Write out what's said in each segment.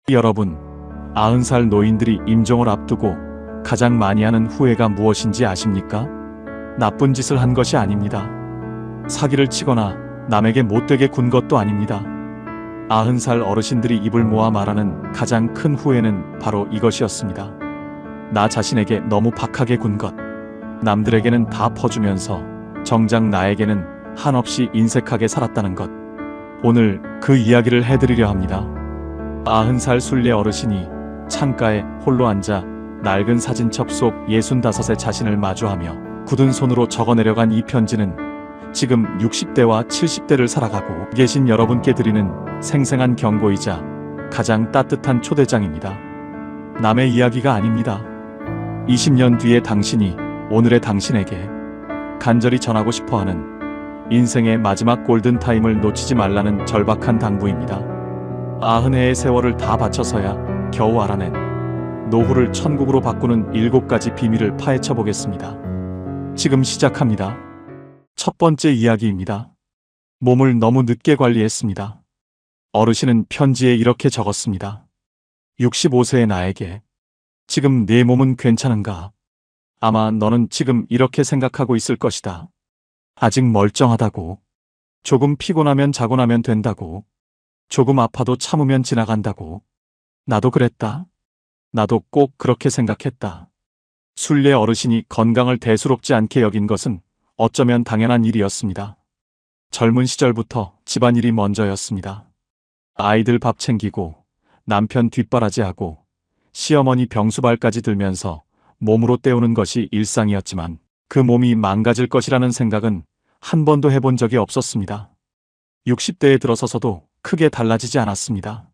여러분, 90살 노인들이 임종을 앞두고 가장 많이 하는 후회가 무엇인지 아십니까? 나쁜 짓을 한 것이 아닙니다. 사기를 치거나 남에게 못되게 군 것도 아닙니다. 90살 어르신들이 입을 모아 말하는 가장 큰 후회는 바로 이것이었습니다. 나 자신에게 너무 박하게 군 것. 남들에게는 다 퍼주면서 정작 나에게는 한없이 인색하게 살았다는 것. 오늘 그 이야기를 해드리려 합니다. 90살 순례 어르신이 창가에 홀로 앉아 낡은 사진첩 속 65의 자신을 마주하며 굳은 손으로 적어내려간 이 편지는 지금 60대와 70대를 살아가고 계신 여러분께 드리는 생생한 경고이자 가장 따뜻한 초대장입니다. 남의 이야기가 아닙니다. 20년 뒤의 당신이 오늘의 당신에게 간절히 전하고 싶어하는 인생의 마지막 골든타임을 놓치지 말라는 절박한 당부입니다. 90해의 세월을 다 바쳐서야 겨우 알아낸 노후를 천국으로 바꾸는 7가지 비밀을 파헤쳐 보겠습니다. 지금 시작합니다. 첫 번째 이야기입니다. 몸을 너무 늦게 관리했습니다. 어르신은 편지에 이렇게 적었습니다. 65세의 나에게 지금 네 몸은 괜찮은가? 아마 너는 지금 이렇게 생각하고 있을 것이다. 아직 멀쩡하다고. 조금 피곤하면 자고 나면 된다고. 조금 아파도 참으면 지나간다고. 나도 그랬다. 나도 꼭 그렇게 생각했다. 순례 어르신이 건강을 대수롭지 않게 여긴 것은 어쩌면 당연한 일이었습니다. 젊은 시절부터 집안일이 먼저였습니다. 아이들 밥 챙기고 남편 뒷바라지하고 시어머니 병수발까지 들면서 몸으로 때우는 것이 일상이었지만 그 몸이 망가질 것이라는 생각은 한 번도 해본 적이 없었습니다. 60대에 들어서서도 크게 달라지지 않았습니다.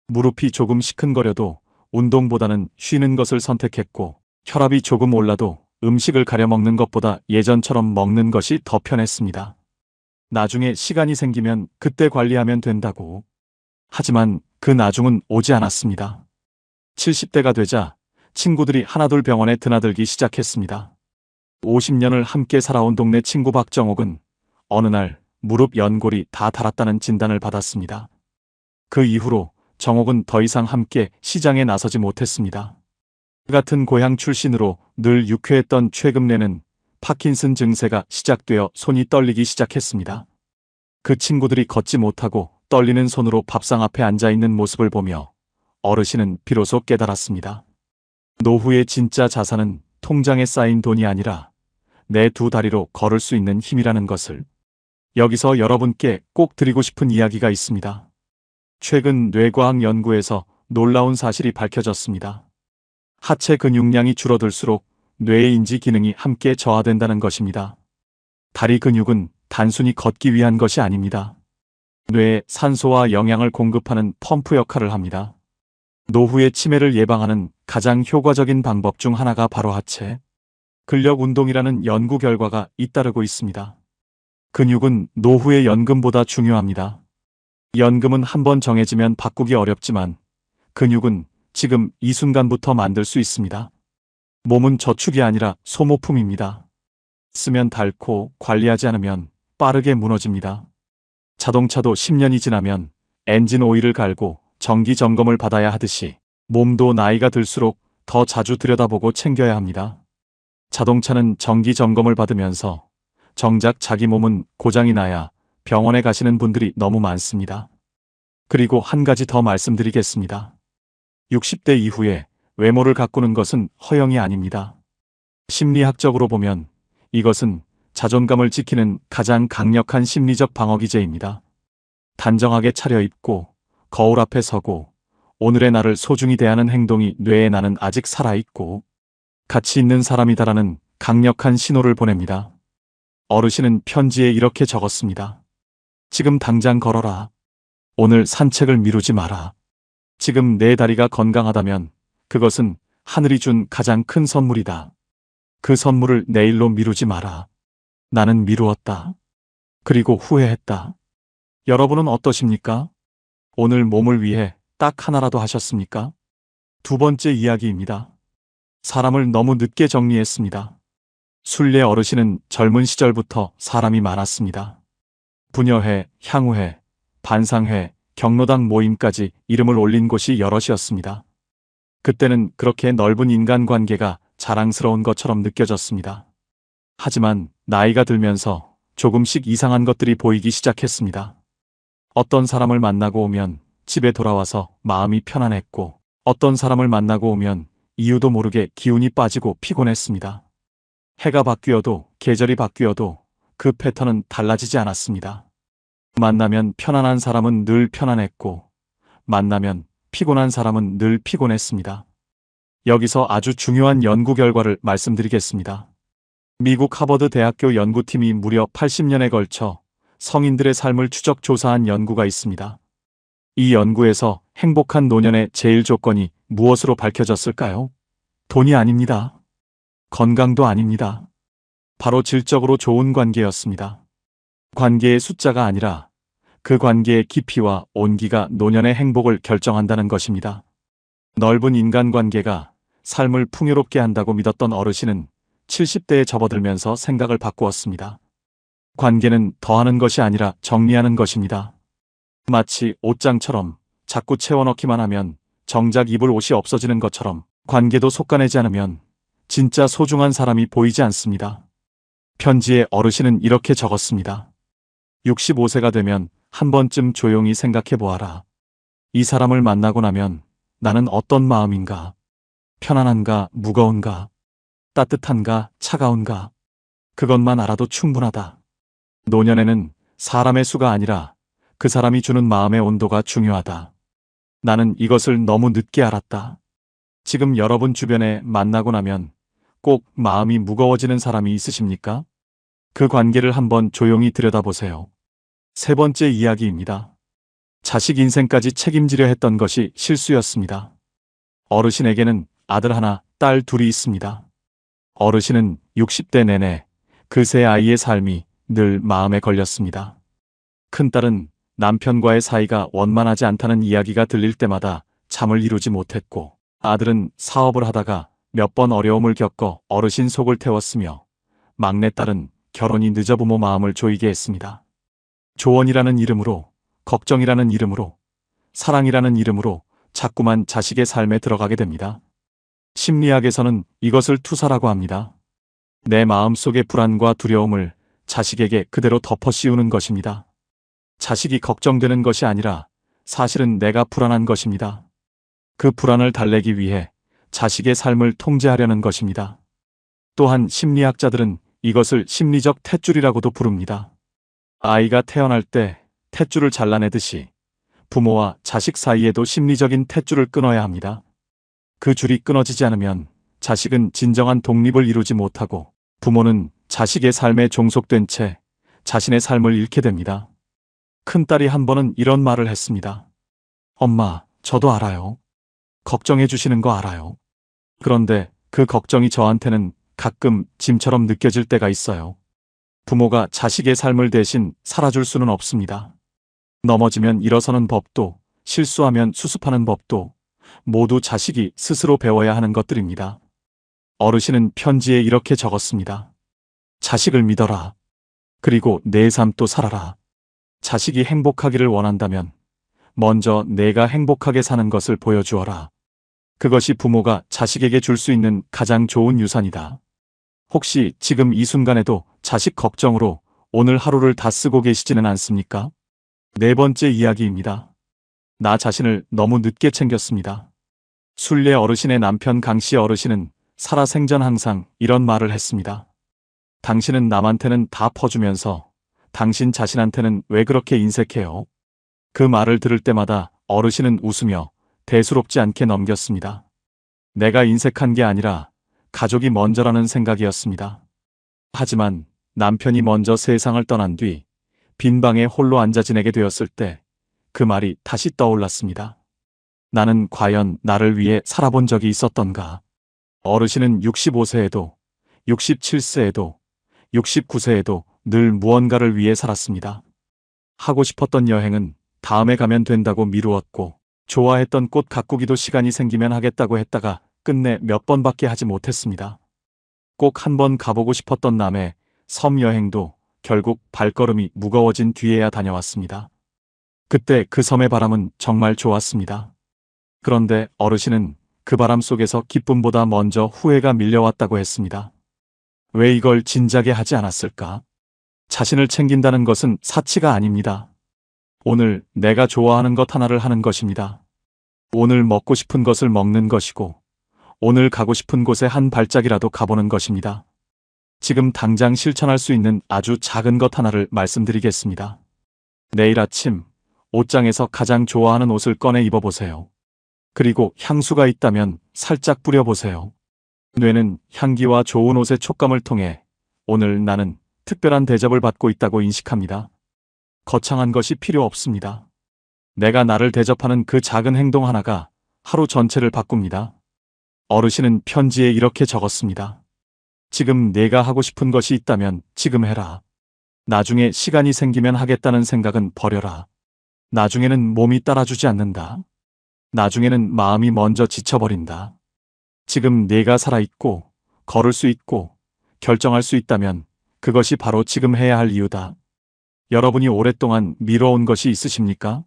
무릎이 조금 시큰거려도 운동보다는 쉬는 것을 선택했고 혈압이 조금 올라도 음식을 가려 먹는 것보다 예전처럼 먹는 것이 더 편했습니다. 나중에 시간이 생기면 그때 관리하면 된다고. 하지만 그 나중은 오지 않았습니다. 70대가 되자 친구들이 하나둘 병원에 드나들기 시작했습니다. 50년을 함께 살아온 동네 친구 박정옥은 어느 날 무릎 연골이 다 닳았다는 진단을 받았습니다. 그 이후로 정옥은 더 이상 함께 시장에 나서지 못했습니다. 같은 고향 출신으로 늘 유쾌했던 최근에는 파킨슨 증세가 시작되어 손이 떨리기 시작했습니다. 그 친구들이 걷지 못하고 떨리는 손으로 밥상 앞에 앉아있는 모습을 보며 어르신은 비로소 깨달았습니다. 노후의 진짜 자산은 통장에 쌓인 돈이 아니라 내 두 다리로 걸을 수 있는 힘이라는 것을. 여기서 여러분께 꼭 드리고 싶은 이야기가 있습니다. 최근 뇌과학 연구에서 놀라운 사실이 밝혀졌습니다. 하체 근육량이 줄어들수록 뇌의 인지 기능이 함께 저하된다는 것입니다. 다리 근육은 단순히 걷기 위한 것이 아닙니다. 뇌에 산소와 영양을 공급하는 펌프 역할을 합니다. 노후의 치매를 예방하는 가장 효과적인 방법 중 하나가 바로 하체 근력 운동이라는 연구 결과가 잇따르고 있습니다. 근육은 노후의 연금보다 중요합니다. 연금은 한번 정해지면 바꾸기 어렵지만 근육은 지금 이 순간부터 만들 수 있습니다. 몸은 저축이 아니라 소모품입니다. 쓰면 닳고 관리하지 않으면 빠르게 무너집니다. 자동차도 10년이 지나면 엔진 오일을 갈고 정기 점검을 받아야 하듯이 몸도 나이가 들수록 더 자주 들여다보고 챙겨야 합니다. 자동차는 정기 점검을 받으면서 정작 자기 몸은 고장이 나야 병원에 가시는 분들이 너무 많습니다. 그리고 한 가지 더 말씀드리겠습니다. 60대 이후에 외모를 가꾸는 것은 허영이 아닙니다. 심리학적으로 보면 이것은 자존감을 지키는 가장 강력한 심리적 방어기제입니다. 단정하게 차려입고 거울 앞에 서고 오늘의 나를 소중히 대하는 행동이 뇌에 나는 아직 살아있고 가치 있는 사람이다라는 강력한 신호를 보냅니다. 어르신은 편지에 이렇게 적었습니다. 지금 당장 걸어라. 오늘 산책을 미루지 마라. 지금 내 다리가 건강하다면 그것은 하늘이 준 가장 큰 선물이다. 그 선물을 내일로 미루지 마라. 나는 미루었다. 그리고 후회했다. 여러분은 어떠십니까? 오늘 몸을 위해 딱 하나라도 하셨습니까? 두 번째 이야기입니다. 사람을 너무 늦게 정리했습니다. 순례 어르신은 젊은 시절부터 사람이 많았습니다. 부녀회, 향후회, 반상회, 경로당 모임까지 이름을 올린 곳이 여럿이었습니다. 그때는 그렇게 넓은 인간관계가 자랑스러운 것처럼 느껴졌습니다. 하지만 나이가 들면서 조금씩 이상한 것들이 보이기 시작했습니다. 어떤 사람을 만나고 오면 집에 돌아와서 마음이 편안했고, 어떤 사람을 만나고 오면 이유도 모르게 기운이 빠지고 피곤했습니다. 해가 바뀌어도 계절이 바뀌어도 그 패턴은 달라지지 않았습니다. 만나면 편안한 사람은 늘 편안했고, 만나면 피곤한 사람은 늘 피곤했습니다. 여기서 아주 중요한 연구 결과를 말씀드리겠습니다. 미국 하버드 대학교 연구팀이 무려 80년에 걸쳐 성인들의 삶을 추적 조사한 연구가 있습니다. 이 연구에서 행복한 노년의 제일 조건이 무엇으로 밝혀졌을까요? 돈이 아닙니다. 건강도 아닙니다. 바로 질적으로 좋은 관계였습니다. 관계의 숫자가 아니라 그 관계의 깊이와 온기가 노년의 행복을 결정한다는 것입니다. 넓은 인간관계가 삶을 풍요롭게 한다고 믿었던 어르신은 70대에 접어들면서 생각을 바꾸었습니다. 관계는 더하는 것이 아니라 정리하는 것입니다. 마치 옷장처럼 자꾸 채워넣기만 하면 정작 입을 옷이 없어지는 것처럼 관계도 솎아내지 않으면 진짜 소중한 사람이 보이지 않습니다. 편지에 어르신은 이렇게 적었습니다. 65세가 되면 한 번쯤 조용히 생각해 보아라. 이 사람을 만나고 나면 나는 어떤 마음인가? 편안한가, 무거운가? 따뜻한가, 차가운가? 그것만 알아도 충분하다. 노년에는 사람의 수가 아니라 그 사람이 주는 마음의 온도가 중요하다. 나는 이것을 너무 늦게 알았다. 지금 여러분 주변에 만나고 나면 꼭 마음이 무거워지는 사람이 있으십니까? 그 관계를 한번 조용히 들여다보세요. 세 번째 이야기입니다. 자식 인생까지 책임지려 했던 것이 실수였습니다. 어르신에게는 아들 하나, 딸 둘이 있습니다. 어르신은 60대 내내 그 세 아이의 삶이 늘 마음에 걸렸습니다. 큰딸은 남편과의 사이가 원만하지 않다는 이야기가 들릴 때마다 잠을 이루지 못했고, 아들은 사업을 하다가 몇 번 어려움을 겪어 어르신 속을 태웠으며, 막내딸은 결혼이 늦어 부모 마음을 조이게 했습니다. 조언이라는 이름으로, 걱정이라는 이름으로, 사랑이라는 이름으로 자꾸만 자식의 삶에 들어가게 됩니다. 심리학에서는 이것을 투사라고 합니다. 내 마음속의 불안과 두려움을 자식에게 그대로 덮어 씌우는 것입니다. 자식이 걱정되는 것이 아니라 사실은 내가 불안한 것입니다. 그 불안을 달래기 위해 자식의 삶을 통제하려는 것입니다. 또한 심리학자들은 이것을 심리적 탯줄이라고도 부릅니다. 아이가 태어날 때 탯줄을 잘라내듯이 부모와 자식 사이에도 심리적인 탯줄을 끊어야 합니다. 그 줄이 끊어지지 않으면 자식은 진정한 독립을 이루지 못하고, 부모는 자식의 삶에 종속된 채 자신의 삶을 잃게 됩니다. 큰딸이 한 번은 이런 말을 했습니다. 엄마, 저도 알아요. 걱정해 주시는 거 알아요. 그런데 그 걱정이 저한테는 가끔 짐처럼 느껴질 때가 있어요. 부모가 자식의 삶을 대신 살아줄 수는 없습니다. 넘어지면 일어서는 법도, 실수하면 수습하는 법도 모두 자식이 스스로 배워야 하는 것들입니다. 어르신은 편지에 이렇게 적었습니다. 자식을 믿어라. 그리고 내 삶도 살아라. 자식이 행복하기를 원한다면 먼저 내가 행복하게 사는 것을 보여주어라. 그것이 부모가 자식에게 줄 수 있는 가장 좋은 유산이다. 혹시 지금 이 순간에도 자식 걱정으로 오늘 하루를 다 쓰고 계시지는 않습니까? 네 번째 이야기입니다. 나 자신을 너무 늦게 챙겼습니다. 순례 어르신의 남편 강씨 어르신은 살아생전 항상 이런 말을 했습니다. 당신은 남한테는 다 퍼주면서 당신 자신한테는 왜 그렇게 인색해요? 그 말을 들을 때마다 어르신은 웃으며 대수롭지 않게 넘겼습니다. 내가 인색한 게 아니라 가족이 먼저라는 생각이었습니다. 하지만 남편이 먼저 세상을 떠난 뒤 빈 방에 홀로 앉아 지내게 되었을 때 그 말이 다시 떠올랐습니다. 나는 과연 나를 위해 살아본 적이 있었던가? 어르신은 65세에도, 67세에도, 69세에도 늘 무언가를 위해 살았습니다. 하고 싶었던 여행은 다음에 가면 된다고 미루었고, 좋아했던 꽃 가꾸기도 시간이 생기면 하겠다고 했다가 끝내 몇 번밖에 하지 못했습니다. 꼭 한 번 가보고 싶었던 남해 섬 여행도 결국 발걸음이 무거워진 뒤에야 다녀왔습니다. 그때 그 섬의 바람은 정말 좋았습니다. 그런데 어르신은 그 바람 속에서 기쁨보다 먼저 후회가 밀려왔다고 했습니다. 왜 이걸 진작에 하지 않았을까? 자신을 챙긴다는 것은 사치가 아닙니다. 오늘 내가 좋아하는 것 하나를 하는 것입니다. 오늘 먹고 싶은 것을 먹는 것이고, 오늘 가고 싶은 곳에 한 발짝이라도 가보는 것입니다. 지금 당장 실천할 수 있는 아주 작은 것 하나를 말씀드리겠습니다. 내일 아침 옷장에서 가장 좋아하는 옷을 꺼내 입어보세요. 그리고 향수가 있다면 살짝 뿌려보세요. 뇌는 향기와 좋은 옷의 촉감을 통해 오늘 나는 특별한 대접을 받고 있다고 인식합니다. 거창한 것이 필요 없습니다. 내가 나를 대접하는 그 작은 행동 하나가 하루 전체를 바꿉니다. 어르신은 편지에 이렇게 적었습니다. 지금 내가 하고 싶은 것이 있다면 지금 해라. 나중에 시간이 생기면 하겠다는 생각은 버려라. 나중에는 몸이 따라주지 않는다. 나중에는 마음이 먼저 지쳐버린다. 지금 내가 살아있고, 걸을 수 있고, 결정할 수 있다면 그것이 바로 지금 해야 할 이유다. 여러분이 오랫동안 미뤄온 것이 있으십니까?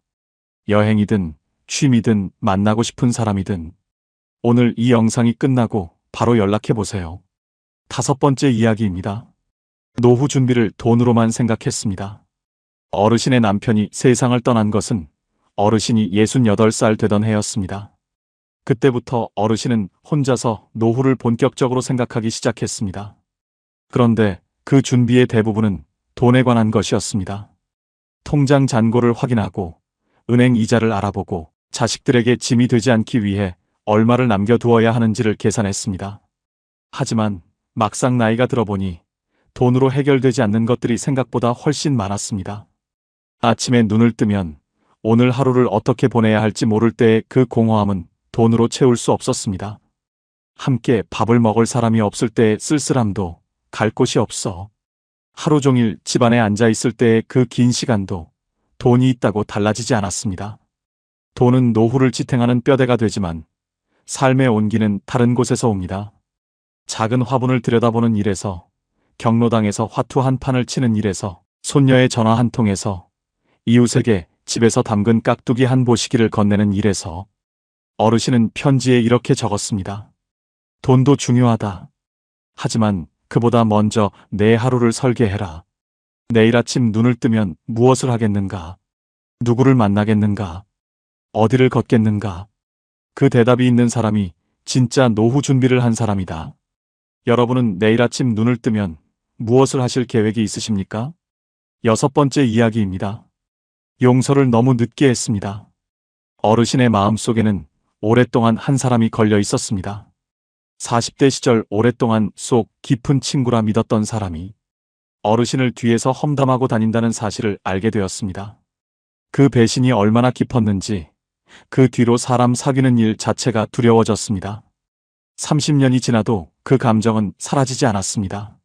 여행이든, 취미든, 만나고 싶은 사람이든, 오늘 이 영상이 끝나고 바로 연락해보세요. 5번째 이야기입니다. 노후 준비를 돈으로만 생각했습니다. 어르신의 남편이 세상을 떠난 것은 어르신이 68살 되던 해였습니다. 그때부터 어르신은 혼자서 노후를 본격적으로 생각하기 시작했습니다. 그런데 그 준비의 대부분은 돈에 관한 것이었습니다. 통장 잔고를 확인하고 은행 이자를 알아보고 자식들에게 짐이 되지 않기 위해 얼마를 남겨두어야 하는지를 계산했습니다. 하지만 막상 나이가 들어보니 돈으로 해결되지 않는 것들이 생각보다 훨씬 많았습니다. 아침에 눈을 뜨면 오늘 하루를 어떻게 보내야 할지 모를 때의 그 공허함은 돈으로 채울 수 없었습니다. 함께 밥을 먹을 사람이 없을 때의 쓸쓸함도 갈 곳이 없어. 하루 종일 집안에 앉아 있을 때의 그 긴 시간도 돈이 있다고 달라지지 않았습니다. 돈은 노후를 지탱하는 뼈대가 되지만 삶의 온기는 다른 곳에서 옵니다. 작은 화분을 들여다보는 일에서, 경로당에서 화투 한 판을 치는 일에서, 손녀의 전화 한 통에서, 이웃에게 집에서 담근 깍두기 한 보시기를 건네는 일에서. 어르신은 편지에 이렇게 적었습니다. 돈도 중요하다. 하지만 그보다 먼저 내 하루를 설계해라. 내일 아침 눈을 뜨면 무엇을 하겠는가? 누구를 만나겠는가? 어디를 걷겠는가? 그 대답이 있는 사람이 진짜 노후 준비를 한 사람이다. 여러분은 내일 아침 눈을 뜨면 무엇을 하실 계획이 있으십니까? 6번째 이야기입니다. 용서를 너무 늦게 했습니다. 어르신의 마음속에는 오랫동안 한 사람이 걸려 있었습니다. 40대 시절 오랫동안 속 깊은 친구라 믿었던 사람이 어르신을 뒤에서 험담하고 다닌다는 사실을 알게 되었습니다. 그 배신이 얼마나 깊었는지 그 뒤로 사람 사귀는 일 자체가 두려워졌습니다. 30년이 지나도 그 감정은 사라지지 않았습니다.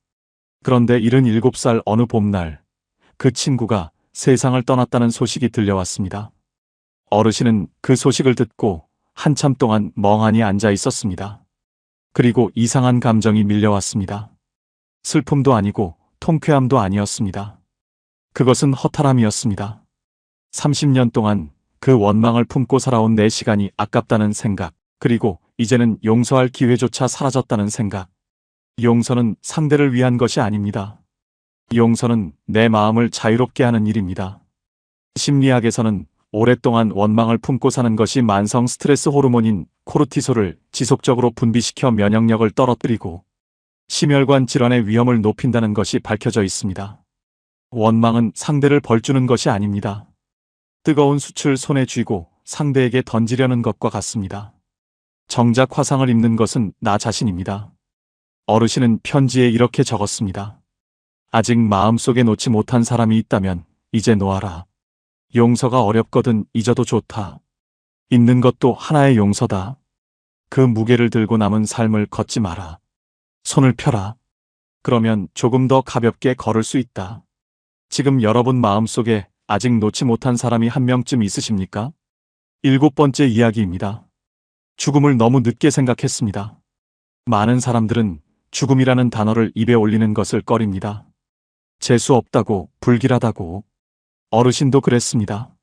그런데 77살 어느 봄날 그 친구가 세상을 떠났다는 소식이 들려왔습니다. 어르신은 그 소식을 듣고 한참 동안 멍하니 앉아 있었습니다. 그리고 이상한 감정이 밀려왔습니다. 슬픔도 아니고 통쾌함도 아니었습니다. 그것은 허탈함이었습니다. 30년 동안 그 원망을 품고 살아온 내 시간이 아깝다는 생각, 그리고 이제는 용서할 기회조차 사라졌다는 생각. 용서는 상대를 위한 것이 아닙니다. 용서는 내 마음을 자유롭게 하는 일입니다. 심리학에서는 오랫동안 원망을 품고 사는 것이 만성 스트레스 호르몬인 코르티솔을 지속적으로 분비시켜 면역력을 떨어뜨리고 심혈관 질환의 위험을 높인다는 것이 밝혀져 있습니다. 원망은 상대를 벌주는 것이 아닙니다. 뜨거운 숯을 손에 쥐고 상대에게 던지려는 것과 같습니다. 정작 화상을 입는 것은 나 자신입니다. 어르신은 편지에 이렇게 적었습니다. 아직 마음속에 놓지 못한 사람이 있다면 이제 놓아라. 용서가 어렵거든 잊어도 좋다. 잊는 것도 하나의 용서다. 그 무게를 들고 남은 삶을 걷지 마라. 손을 펴라. 그러면 조금 더 가볍게 걸을 수 있다. 지금 여러분 마음속에 아직 놓지 못한 사람이 한 명쯤 있으십니까? 7번째 이야기입니다. 죽음을 너무 늦게 생각했습니다. 많은 사람들은 죽음이라는 단어를 입에 올리는 것을 꺼립니다. 재수 없다고, 불길하다고. 어르신도 그랬습니다.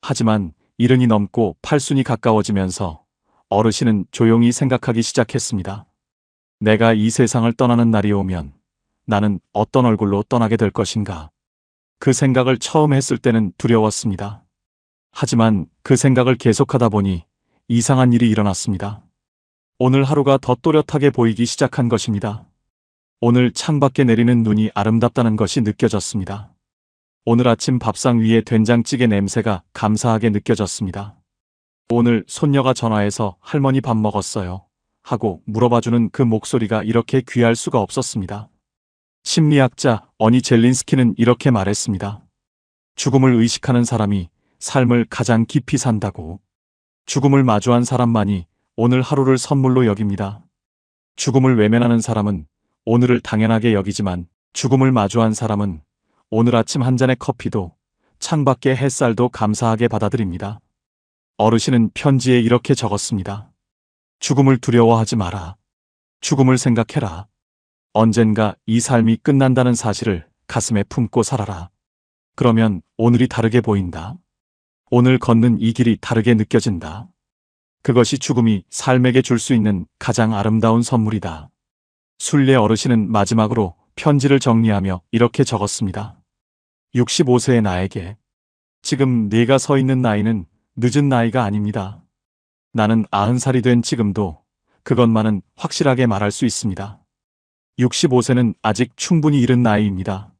하지만 70이 넘고 80이 가까워지면서 어르신은 조용히 생각하기 시작했습니다. 내가 이 세상을 떠나는 날이 오면 나는 어떤 얼굴로 떠나게 될 것인가. 그 생각을 처음 했을 때는 두려웠습니다. 하지만 그 생각을 계속하다 보니 이상한 일이 일어났습니다. 오늘 하루가 더 또렷하게 보이기 시작한 것입니다. 오늘 창밖에 내리는 눈이 아름답다는 것이 느껴졌습니다. 오늘 아침 밥상 위에 된장찌개 냄새가 감사하게 느껴졌습니다. 오늘 손녀가 전화해서 할머니 밥 먹었어요 하고 물어봐주는 그 목소리가 이렇게 귀할 수가 없었습니다. 심리학자 어니 젤린스키는 이렇게 말했습니다. 죽음을 의식하는 사람이 삶을 가장 깊이 산다고. 죽음을 마주한 사람만이 오늘 하루를 선물로 여깁니다. 죽음을 외면하는 사람은 오늘을 당연하게 여기지만 죽음을 마주한 사람은 오늘 아침 한 잔의 커피도 창밖의 햇살도 감사하게 받아들입니다. 어르신은 편지에 이렇게 적었습니다. 죽음을 두려워하지 마라. 죽음을 생각해라. 언젠가 이 삶이 끝난다는 사실을 가슴에 품고 살아라. 그러면 오늘이 다르게 보인다. 오늘 걷는 이 길이 다르게 느껴진다. 그것이 죽음이 삶에게 줄 수 있는 가장 아름다운 선물이다. 순례 어르신은 마지막으로 편지를 정리하며 이렇게 적었습니다. 65세의 나에게 지금 네가 서 있는 나이는 늦은 나이가 아닙니다. 나는 90살이 된 지금도 그것만은 확실하게 말할 수 있습니다. 65세는 아직 충분히 이른 나이입니다.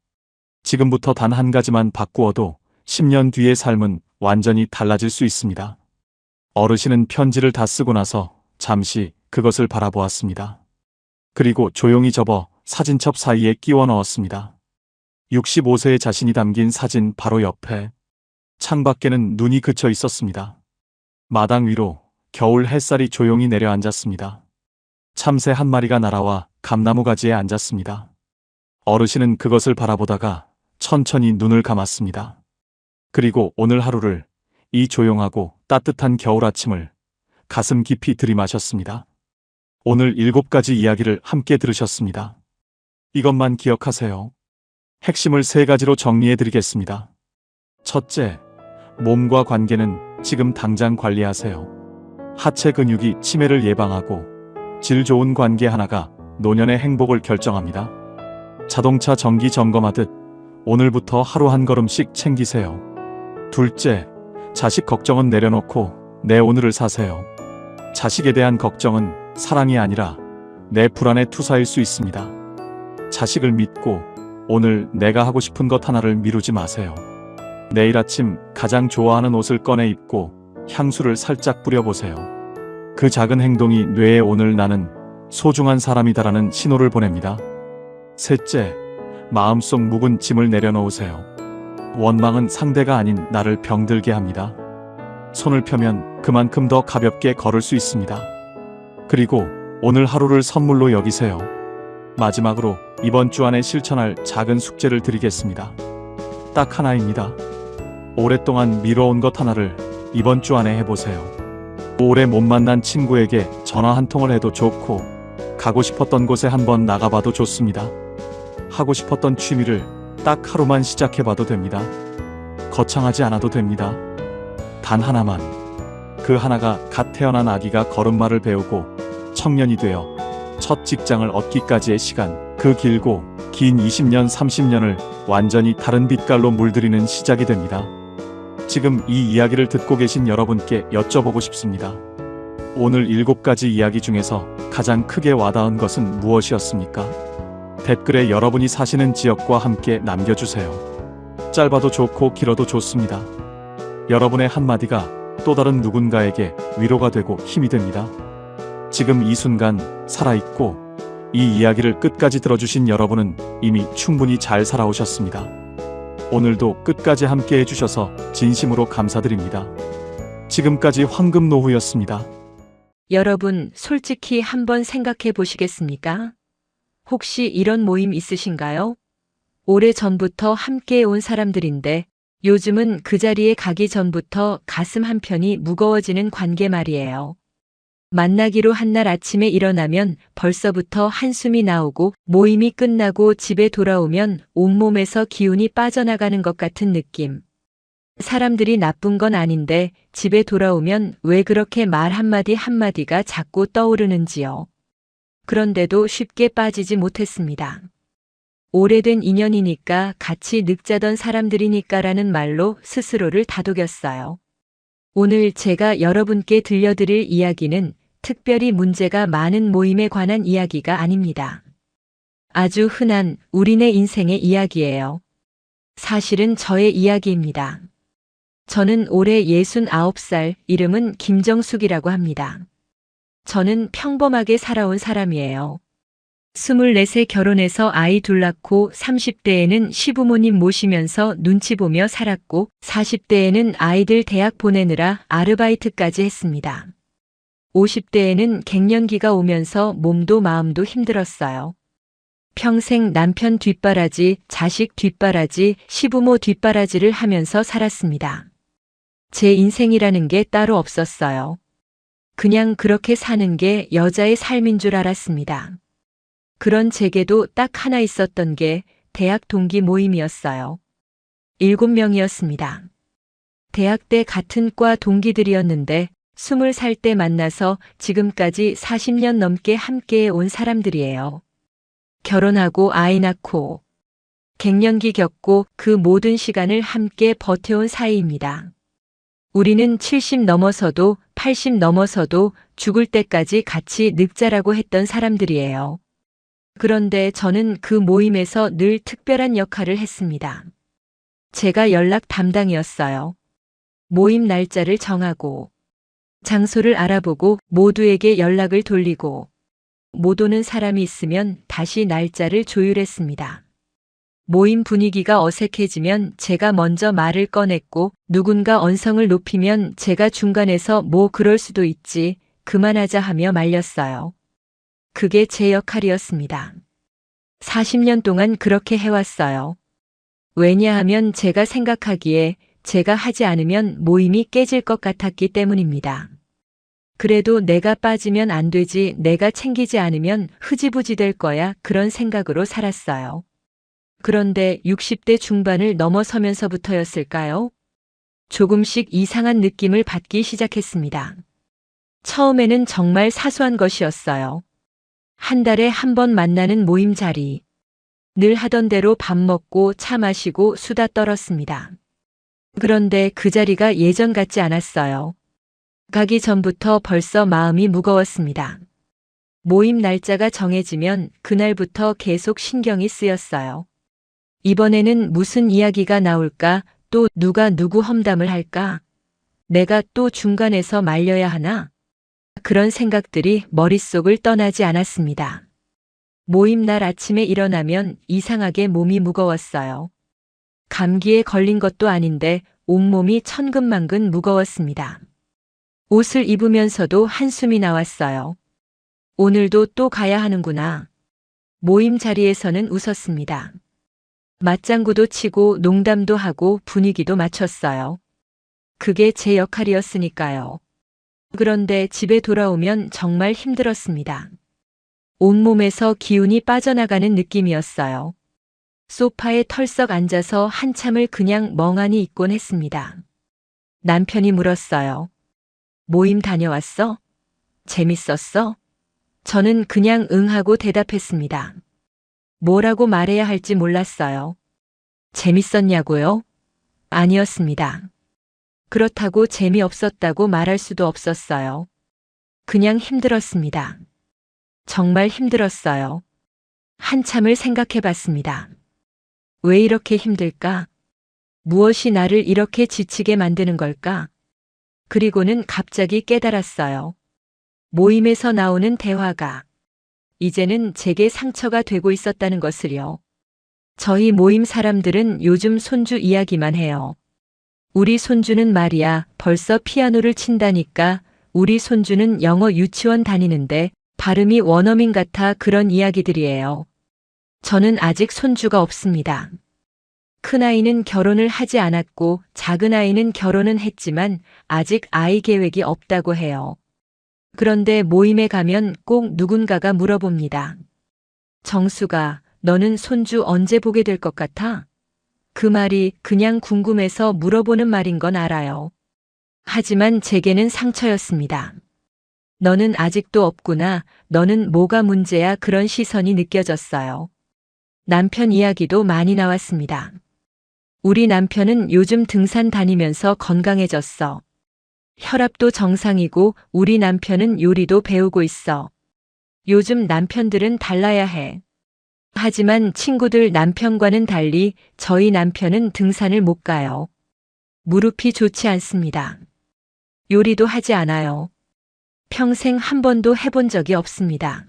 지금부터 단 한 가지만 바꾸어도 10년 뒤의 삶은 완전히 달라질 수 있습니다. 어르신은 편지를 다 쓰고 나서 잠시 그것을 바라보았습니다. 그리고 조용히 접어 사진첩 사이에 끼워 넣었습니다. 65세의 자신이 담긴 사진 바로 옆에 창밖에는 눈이 그쳐 있었습니다. 마당 위로 겨울 햇살이 조용히 내려앉았습니다. 참새 한 마리가 날아와 감나무 가지에 앉았습니다. 어르신은 그것을 바라보다가 천천히 눈을 감았습니다. 그리고 오늘 하루를, 이 조용하고 따뜻한 겨울 아침을 가슴 깊이 들이마셨습니다. 오늘 7가지 이야기를 함께 들으셨습니다. 이것만 기억하세요. 핵심을 3가지로 정리해 드리겠습니다. 첫째, 몸과 관계는 지금 당장 관리하세요. 하체 근육이 치매를 예방하고 질 좋은 관계 하나가 노년의 행복을 결정합니다. 자동차 정기 점검하듯 오늘부터 하루 한 걸음씩 챙기세요. 둘째, 자식 걱정은 내려놓고 내 오늘을 사세요. 자식에 대한 걱정은 사랑이 아니라 내 불안의 투사일 수 있습니다. 자식을 믿고 오늘 내가 하고 싶은 것 하나를 미루지 마세요. 내일 아침 가장 좋아하는 옷을 꺼내 입고 향수를 살짝 뿌려보세요. 그 작은 행동이 뇌에 오늘 나는 소중한 사람이다라는 신호를 보냅니다. 셋째, 마음속 묵은 짐을 내려놓으세요. 원망은 상대가 아닌 나를 병들게 합니다. 손을 펴면 그만큼 더 가볍게 걸을 수 있습니다. 그리고 오늘 하루를 선물로 여기세요. 마지막으로 이번 주 안에 실천할 작은 숙제를 드리겠습니다. 딱 하나입니다. 오랫동안 미뤄온 것 하나를 이번 주 안에 해보세요. 오래 못 만난 친구에게 전화 한 통을 해도 좋고, 가고 싶었던 곳에 한번 나가봐도 좋습니다. 하고 싶었던 취미를 딱 하루만 시작해봐도 됩니다. 거창하지 않아도 됩니다. 단 하나만. 그 하나가 갓 태어난 아기가 걸음마를 배우고 청년이 되어 첫 직장을 얻기까지의 시간, 그 길고 긴 20년, 30년을 완전히 다른 빛깔로 물들이는 시작이 됩니다. 지금 이 이야기를 듣고 계신 여러분께 여쭤보고 싶습니다. 오늘 7가지 이야기 중에서 가장 크게 와닿은 것은 무엇이었습니까? 댓글에 여러분이 사시는 지역과 함께 남겨주세요. 짧아도 좋고 길어도 좋습니다. 여러분의 한마디가 또 다른 누군가에게 위로가 되고 힘이 됩니다. 지금 이 순간 살아있고 이 이야기를 끝까지 들어주신 여러분은 이미 충분히 잘 살아오셨습니다. 오늘도 끝까지 함께 해주셔서 진심으로 감사드립니다. 지금까지 황금노후였습니다. 여러분, 솔직히 한번 생각해 보시겠습니까? 혹시 이런 모임 있으신가요? 오래전부터 함께 온 사람들인데 요즘은 그 자리에 가기 전부터 가슴 한편이 무거워지는 관계 말이에요. 만나기로 한 날 아침에 일어나면 벌써부터 한숨이 나오고 모임이 끝나고 집에 돌아오면 온몸에서 기운이 빠져나가는 것 같은 느낌. 사람들이 나쁜 건 아닌데 집에 돌아오면 왜 그렇게 말 한마디 한마디가 자꾸 떠오르는지요. 그런데도 쉽게 빠지지 못했습니다. 오래된 인연이니까 같이 늙자던 사람들이니까라는 말로 스스로를 다독였어요. 오늘 제가 여러분께 들려드릴 이야기는 특별히 문제가 많은 모임에 관한 이야기가 아닙니다. 아주 흔한 우리네 인생의 이야기예요. 사실은 저의 이야기입니다. 저는 올해 69살, 이름은 김정숙이라고 합니다. 저는 평범하게 살아온 사람이에요. 24세 결혼해서 아이 둘 낳고 30대에는 시부모님 모시면서 눈치 보며 살았고 40대에는 아이들 대학 보내느라 아르바이트까지 했습니다. 50대에는 갱년기가 오면서 몸도 마음도 힘들었어요. 평생 남편 뒷바라지, 자식 뒷바라지, 시부모 뒷바라지를 하면서 살았습니다. 제 인생이라는 게 따로 없었어요. 그냥 그렇게 사는 게 여자의 삶인 줄 알았습니다. 그런 제게도 딱 하나 있었던 게 대학 동기 모임이었어요. 7명이었습니다. 대학 때 같은 과 동기들이었는데 20살 때 만나서 지금까지 40년 넘게 함께 온 사람들이에요. 결혼하고 아이 낳고 갱년기 겪고 그 모든 시간을 함께 버텨온 사이입니다. 우리는 70 넘어서도 80 넘어서도 죽을 때까지 같이 늙자라고 했던 사람들이에요. 그런데 저는 그 모임에서 늘 특별한 역할을 했습니다. 제가 연락 담당이었어요. 모임 날짜를 정하고, 장소를 알아보고 모두에게 연락을 돌리고, 못 오는 사람이 있으면 다시 날짜를 조율했습니다. 모임 분위기가 어색해지면 제가 먼저 말을 꺼냈고 누군가 언성을 높이면 제가 중간에서 뭐 그럴 수도 있지, 그만하자 하며 말렸어요. 그게 제 역할이었습니다. 40년 동안 그렇게 해왔어요. 왜냐하면 제가 생각하기에 제가 하지 않으면 모임이 깨질 것 같았기 때문입니다. 그래도 내가 빠지면 안 되지, 내가 챙기지 않으면 흐지부지 될 거야, 그런 생각으로 살았어요. 그런데 60대 중반을 넘어서면서부터였을까요? 조금씩 이상한 느낌을 받기 시작했습니다. 처음에는 정말 사소한 것이었어요. 한 달에 한 번 만나는 모임 자리. 늘 하던 대로 밥 먹고 차 마시고 수다 떨었습니다. 그런데 그 자리가 예전 같지 않았어요. 가기 전부터 벌써 마음이 무거웠습니다. 모임 날짜가 정해지면 그날부터 계속 신경이 쓰였어요. 이번에는 무슨 이야기가 나올까? 또 누가 누구 험담을 할까? 내가 또 중간에서 말려야 하나? 그런 생각들이 머릿속을 떠나지 않았습니다. 모임 날 아침에 일어나면 이상하게 몸이 무거웠어요. 감기에 걸린 것도 아닌데 온몸이 천근만근 무거웠습니다. 옷을 입으면서도 한숨이 나왔어요. 오늘도 또 가야 하는구나. 모임 자리에서는 웃었습니다. 맞장구도 치고 농담도 하고 분위기도 맞췄어요. 그게 제 역할이었으니까요. 그런데 집에 돌아오면 정말 힘들었습니다. 온몸에서 기운이 빠져나가는 느낌이었어요. 소파에 털썩 앉아서 한참을 그냥 멍하니 있곤 했습니다. 남편이 물었어요. 모임 다녀왔어? 재밌었어? 저는 그냥 응하고 대답했습니다. 뭐라고 말해야 할지 몰랐어요. 재밌었냐고요? 아니었습니다. 그렇다고 재미없었다고 말할 수도 없었어요. 그냥 힘들었습니다. 정말 힘들었어요. 한참을 생각해 봤습니다. 왜 이렇게 힘들까? 무엇이 나를 이렇게 지치게 만드는 걸까? 그리고는 갑자기 깨달았어요. 모임에서 나오는 대화가 이제는 제게 상처가 되고 있었다는 것을요. 저희 모임 사람들은 요즘 손주 이야기만 해요. 우리 손주는 말이야 벌써 피아노를 친다니까, 우리 손주는 영어 유치원 다니는데 발음이 원어민 같아, 그런 이야기들이에요. 저는 아직 손주가 없습니다. 큰아이는 결혼을 하지 않았고 작은아이는 결혼은 했지만 아직 아이 계획이 없다고 해요. 그런데 모임에 가면 꼭 누군가가 물어봅니다. 정수가, 너는 손주 언제 보게 될 것 같아? 그 말이 그냥 궁금해서 물어보는 말인 건 알아요. 하지만 제게는 상처였습니다. 너는 아직도 없구나. 너는 뭐가 문제야? 그런 시선이 느껴졌어요. 남편 이야기도 많이 나왔습니다. 우리 남편은 요즘 등산 다니면서 건강해졌어. 혈압도 정상이고 우리 남편은 요리도 배우고 있어. 요즘 남편들은 달라야 해. 하지만 친구들 남편과는 달리 저희 남편은 등산을 못 가요. 무릎이 좋지 않습니다. 요리도 하지 않아요. 평생 한 번도 해본 적이 없습니다.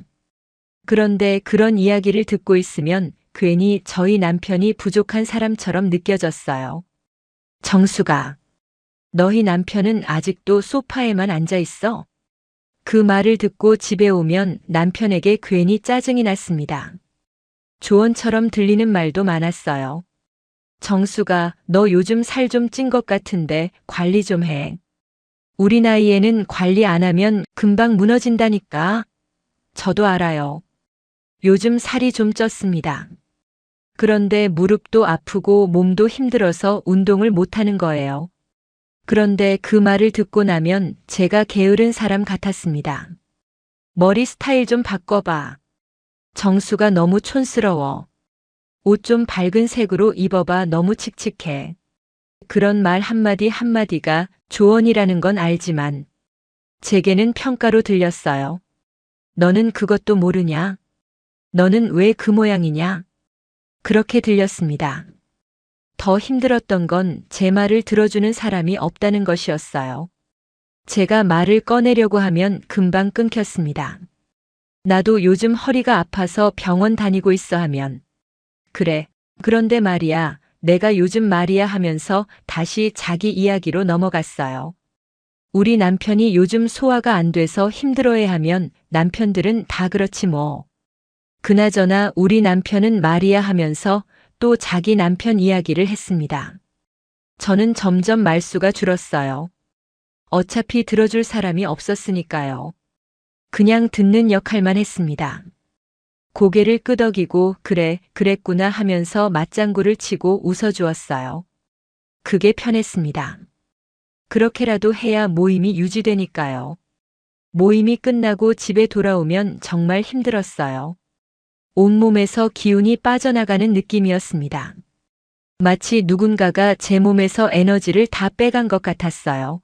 그런데 그런 이야기를 듣고 있으면 괜히 저희 남편이 부족한 사람처럼 느껴졌어요. 정수가, 너희 남편은 아직도 소파에만 앉아 있어? 그 말을 듣고 집에 오면 남편에게 괜히 짜증이 났습니다. 조언처럼 들리는 말도 많았어요. 정수가, 너 요즘 살 좀 찐 것 같은데 관리 좀 해. 우리 나이에는 관리 안 하면 금방 무너진다니까. 저도 알아요. 요즘 살이 좀 쪘습니다. 그런데 무릎도 아프고 몸도 힘들어서 운동을 못하는 거예요. 그런데 그 말을 듣고 나면 제가 게으른 사람 같았습니다. 머리 스타일 좀 바꿔봐. 정수가 너무 촌스러워. 옷 좀 밝은 색으로 입어봐. 너무 칙칙해. 그런 말 한마디 한마디가 조언이라는 건 알지만 제게는 평가로 들렸어요. 너는 그것도 모르냐? 너는 왜 그 모양이냐? 그렇게 들렸습니다. 더 힘들었던 건 제 말을 들어주는 사람이 없다는 것이었어요. 제가 말을 꺼내려고 하면 금방 끊겼습니다. 나도 요즘 허리가 아파서 병원 다니고 있어 하면 그래, 그런데 말이야, 내가 요즘 말이야 하면서 다시 자기 이야기로 넘어갔어요. 우리 남편이 요즘 소화가 안 돼서 힘들어해하면 남편들은 다 그렇지 뭐. 그나저나 우리 남편은 말이야 하면서 또 자기 남편 이야기를 했습니다. 저는 점점 말수가 줄었어요. 어차피 들어줄 사람이 없었으니까요. 그냥 듣는 역할만 했습니다. 고개를 끄덕이고 그래, 그랬구나 하면서 맞장구를 치고 웃어주었어요. 그게 편했습니다. 그렇게라도 해야 모임이 유지되니까요. 모임이 끝나고 집에 돌아오면 정말 힘들었어요. 온몸에서 기운이 빠져나가는 느낌이었습니다. 마치 누군가가 제 몸에서 에너지를 다 빼간 것 같았어요.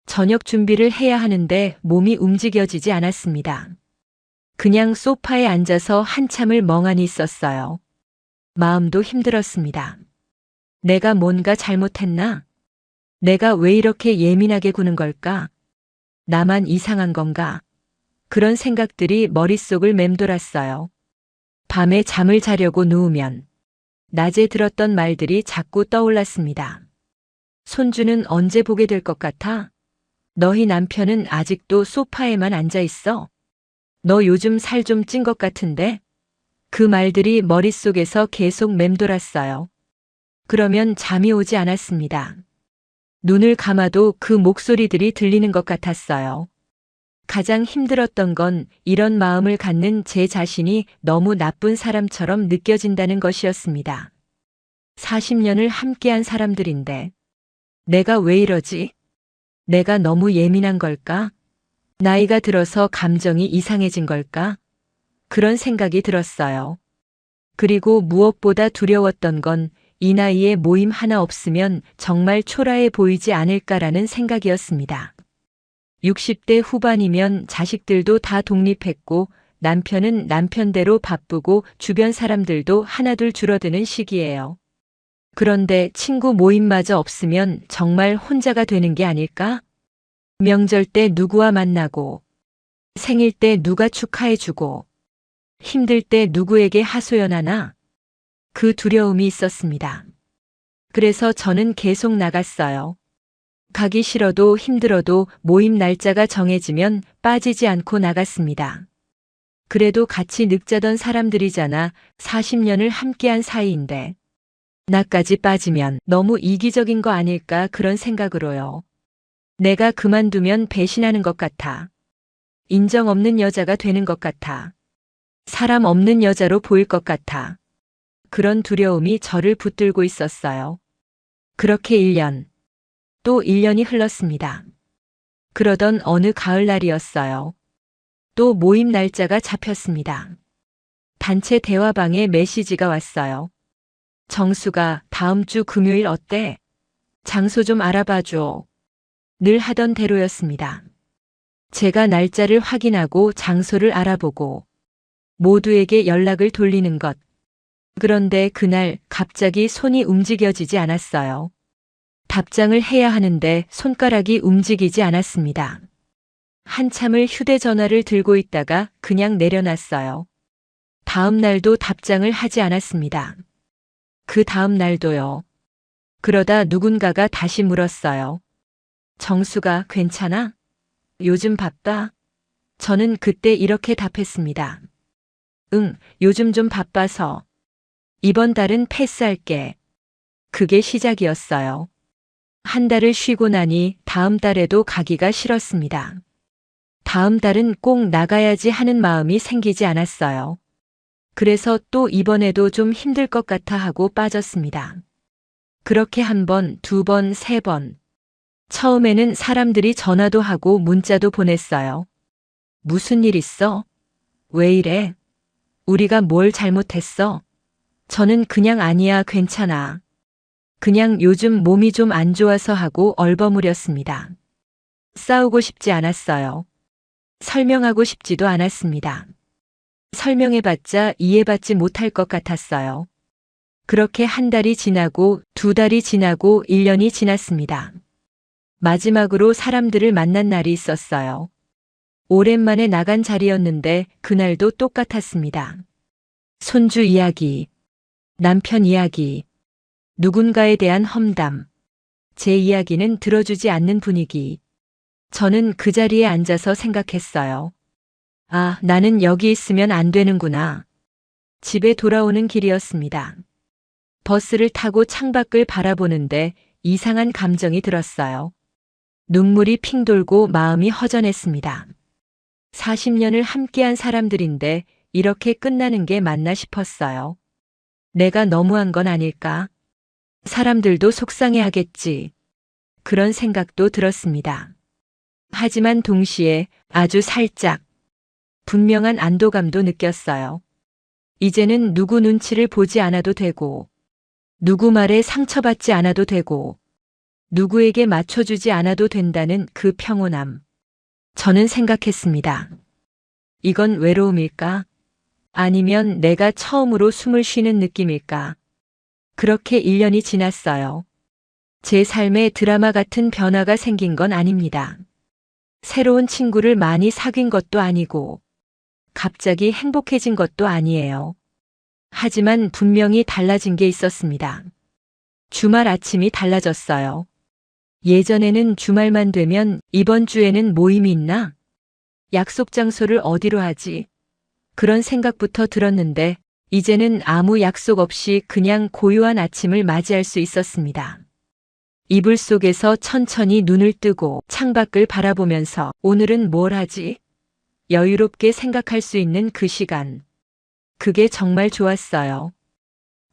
저녁 준비를 해야 하는데 몸이 움직여지지 않았습니다. 그냥 소파에 앉아서 한참을 멍하니 있었어요. 마음도 힘들었습니다. 내가 뭔가 잘못했나? 내가 왜 이렇게 예민하게 구는 걸까? 나만 이상한 건가? 그런 생각들이 머릿속을 맴돌았어요. 밤에 잠을 자려고 누우면 낮에 들었던 말들이 자꾸 떠올랐습니다. 손주는 언제 보게 될 것 같아? 너희 남편은 아직도 소파에만 앉아 있어? 너 요즘 살 좀 찐 것 같은데? 그 말들이 머릿속에서 계속 맴돌았어요. 그러면 잠이 오지 않았습니다. 눈을 감아도 그 목소리들이 들리는 것 같았어요. 가장 힘들었던 건 이런 마음을 갖는 제 자신이 너무 나쁜 사람처럼 느껴진다는 것이었습니다. 40년을 함께한 사람들인데 내가 왜 이러지? 내가 너무 예민한 걸까? 나이가 들어서 감정이 이상해진 걸까? 그런 생각이 들었어요. 그리고 무엇보다 두려웠던 건 이 나이에 모임 하나 없으면 정말 초라해 보이지 않을까라는 생각이었습니다. 60대 후반이면 자식들도 다 독립했고 남편은 남편대로 바쁘고 주변 사람들도 하나둘 줄어드는 시기예요. 그런데 친구 모임마저 없으면 정말 혼자가 되는 게 아닐까? 명절 때 누구와 만나고, 생일 때 누가 축하해주고, 힘들 때 누구에게 하소연하나? 그 두려움이 있었습니다. 그래서 저는 계속 나갔어요. 가기 싫어도 힘들어도 모임 날짜가 정해지면 빠지지 않고 나갔습니다. 그래도 같이 늑자던 사람들이잖아. 40년을 함께한 사이인데. 나까지 빠지면 너무 이기적인 거 아닐까 그런 생각으로요. 내가 그만두면 배신하는 것 같아. 인정 없는 여자가 되는 것 같아. 사람 없는 여자로 보일 것 같아. 그런 두려움이 저를 붙들고 있었어요. 그렇게 1년, 또 1년이 흘렀습니다. 그러던 어느 가을날이었어요. 또 모임 날짜가 잡혔습니다. 단체 대화방에 메시지가 왔어요. 정수가 다음 주 금요일 어때? 장소 좀 알아봐줘. 늘 하던 대로였습니다. 제가 날짜를 확인하고 장소를 알아보고 모두에게 연락을 돌리는 것. 그런데 그날 갑자기 손이 움직여지지 않았어요. 답장을 해야 하는데 손가락이 움직이지 않았습니다. 한참을 휴대전화를 들고 있다가 그냥 내려놨어요. 다음 날도 답장을 하지 않았습니다. 그 다음 날도요. 그러다 누군가가 다시 물었어요. 정수가 괜찮아? 요즘 바빠? 저는 그때 이렇게 답했습니다. 응, 요즘 좀 바빠서. 이번 달은 패스할게. 그게 시작이었어요. 한 달을 쉬고 나니 다음 달에도 가기가 싫었습니다. 다음 달은 꼭 나가야지 하는 마음이 생기지 않았어요. 그래서 또 이번에도 좀 힘들 것 같아 하고 빠졌습니다. 그렇게 한 번, 두 번, 세 번. 처음에는 사람들이 전화도 하고 문자도 보냈어요. 무슨 일 있어? 왜 이래? 우리가 뭘 잘못했어? 저는 그냥 아니야, 괜찮아. 그냥 요즘 몸이 좀 안 좋아서 하고 얼버무렸습니다. 싸우고 싶지 않았어요. 설명하고 싶지도 않았습니다. 설명해봤자 이해받지 못할 것 같았어요. 그렇게 한 달이 지나고 두 달이 지나고 1년이 지났습니다. 마지막으로 사람들을 만난 날이 있었어요. 오랜만에 나간 자리였는데 그날도 똑같았습니다. 손주 이야기, 남편 이야기, 누군가에 대한 험담, 제 이야기는 들어주지 않는 분위기. 저는 그 자리에 앉아서 생각했어요. 아, 나는 여기 있으면 안 되는구나. 집에 돌아오는 길이었습니다. 버스를 타고 창밖을 바라보는데 이상한 감정이 들었어요. 눈물이 핑 돌고 마음이 허전했습니다. 40년을 함께한 사람들인데 이렇게 끝나는 게 맞나 싶었어요. 내가 너무한 건 아닐까? 사람들도 속상해하겠지. 그런 생각도 들었습니다. 하지만 동시에 아주 살짝 분명한 안도감도 느꼈어요. 이제는 누구 눈치를 보지 않아도 되고, 누구 말에 상처받지 않아도 되고, 누구에게 맞춰주지 않아도 된다는 그 평온함. 저는 생각했습니다. 이건 외로움일까? 아니면 내가 처음으로 숨을 쉬는 느낌일까? 그렇게 1년이 지났어요. 제 삶에 드라마 같은 변화가 생긴 건 아닙니다. 새로운 친구를 많이 사귄 것도 아니고, 갑자기 행복해진 것도 아니에요. 하지만 분명히 달라진 게 있었습니다. 주말 아침이 달라졌어요. 예전에는 주말만 되면 이번 주에는 모임이 있나? 약속 장소를 어디로 하지? 그런 생각부터 들었는데 이제는 아무 약속 없이 그냥 고요한 아침을 맞이할 수 있었습니다. 이불 속에서 천천히 눈을 뜨고 창밖을 바라보면서 오늘은 뭘 하지? 여유롭게 생각할 수 있는 그 시간. 그게 정말 좋았어요.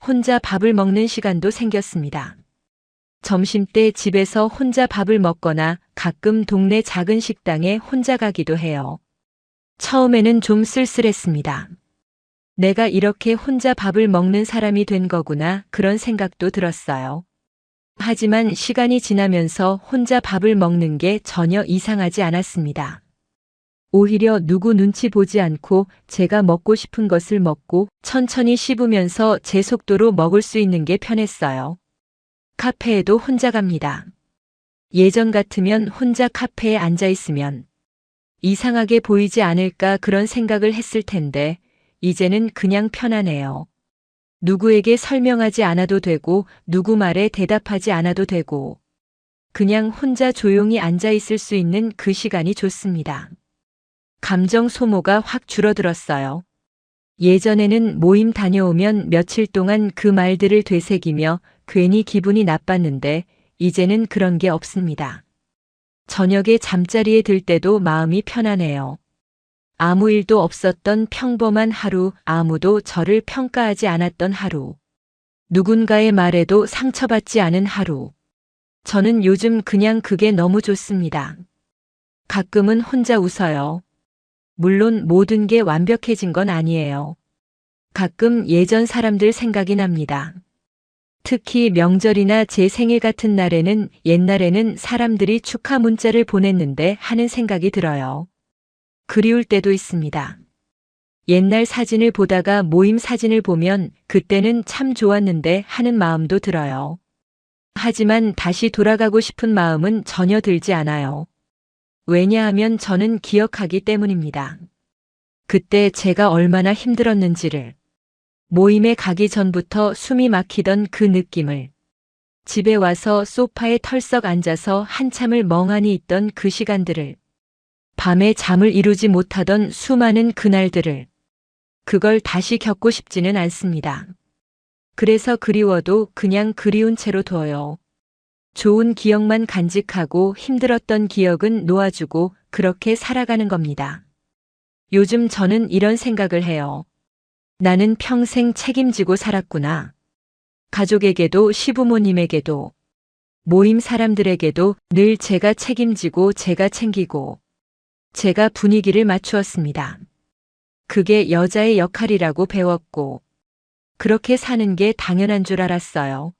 혼자 밥을 먹는 시간도 생겼습니다. 점심때 집에서 혼자 밥을 먹거나 가끔 동네 작은 식당에 혼자 가기도 해요. 처음에는 좀 쓸쓸했습니다. 내가 이렇게 혼자 밥을 먹는 사람이 된 거구나 그런 생각도 들었어요. 하지만 시간이 지나면서 혼자 밥을 먹는 게 전혀 이상하지 않았습니다. 오히려 누구 눈치 보지 않고 제가 먹고 싶은 것을 먹고 천천히 씹으면서 제 속도로 먹을 수 있는 게 편했어요. 카페에도 혼자 갑니다. 예전 같으면 혼자 카페에 앉아 있으면 이상하게 보이지 않을까 그런 생각을 했을 텐데 이제는 그냥 편하네요. 누구에게 설명하지 않아도 되고 누구 말에 대답하지 않아도 되고 그냥 혼자 조용히 앉아 있을 수 있는 그 시간이 좋습니다. 감정 소모가 확 줄어들었어요. 예전에는 모임 다녀오면 며칠 동안 그 말들을 되새기며 괜히 기분이 나빴는데 이제는 그런 게 없습니다. 저녁에 잠자리에 들 때도 마음이 편하네요. 아무 일도 없었던 평범한 하루, 아무도 저를 평가하지 않았던 하루. 누군가의 말에도 상처받지 않은 하루. 저는 요즘 그냥 그게 너무 좋습니다. 가끔은 혼자 웃어요. 물론 모든 게 완벽해진 건 아니에요. 가끔 예전 사람들 생각이 납니다. 특히 명절이나 제 생일 같은 날에는 옛날에는 사람들이 축하 문자를 보냈는데 하는 생각이 들어요. 그리울 때도 있습니다. 옛날 사진을 보다가 모임 사진을 보면 그때는 참 좋았는데 하는 마음도 들어요. 하지만 다시 돌아가고 싶은 마음은 전혀 들지 않아요. 왜냐하면 저는 기억하기 때문입니다. 그때 제가 얼마나 힘들었는지를, 모임에 가기 전부터 숨이 막히던 그 느낌을, 집에 와서 소파에 털썩 앉아서 한참을 멍하니 있던 그 시간들을, 밤에 잠을 이루지 못하던 수많은 그날들을, 그걸 다시 겪고 싶지는 않습니다. 그래서 그리워도 그냥 그리운 채로 둬요. 좋은 기억만 간직하고 힘들었던 기억은 놓아주고 그렇게 살아가는 겁니다. 요즘 저는 이런 생각을 해요. 나는 평생 책임지고 살았구나. 가족에게도 시부모님에게도 모임 사람들에게도 늘 제가 책임지고 제가 챙기고 제가 분위기를 맞추었습니다. 그게 여자의 역할이라고 배웠고 그렇게 사는 게 당연한 줄 알았어요.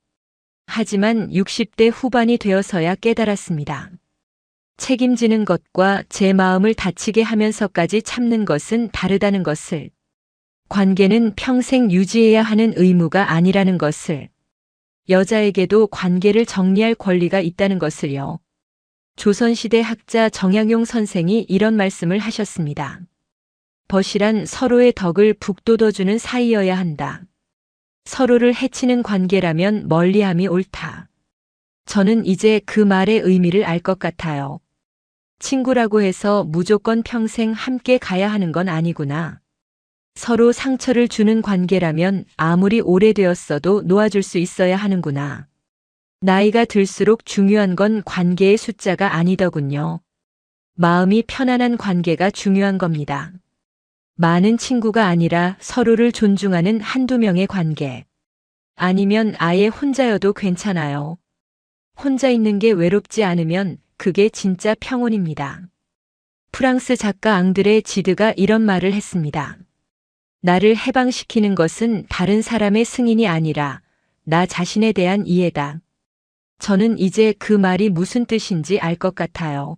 하지만 60대 후반이 되어서야 깨달았습니다. 책임지는 것과 제 마음을 다치게 하면서까지 참는 것은 다르다는 것을, 관계는 평생 유지해야 하는 의무가 아니라는 것을, 여자에게도 관계를 정리할 권리가 있다는 것을요. 조선시대 학자 정약용 선생이 이런 말씀을 하셨습니다. 벗이란 서로의 덕을 북돋워주는 사이여야 한다. 서로를 해치는 관계라면 멀리함이 옳다. 저는 이제 그 말의 의미를 알 것 같아요. 친구라고 해서 무조건 평생 함께 가야 하는 건 아니구나. 서로 상처를 주는 관계라면 아무리 오래되었어도 놓아줄 수 있어야 하는구나. 나이가 들수록 중요한 건 관계의 숫자가 아니더군요. 마음이 편안한 관계가 중요한 겁니다. 많은 친구가 아니라 서로를 존중하는 한두 명의 관계. 아니면 아예 혼자여도 괜찮아요. 혼자 있는 게 외롭지 않으면 그게 진짜 평온입니다. 프랑스 작가 앙드레 지드가 이런 말을 했습니다. 나를 해방시키는 것은 다른 사람의 승인이 아니라 나 자신에 대한 이해다. 저는 이제 그 말이 무슨 뜻인지 알 것 같아요.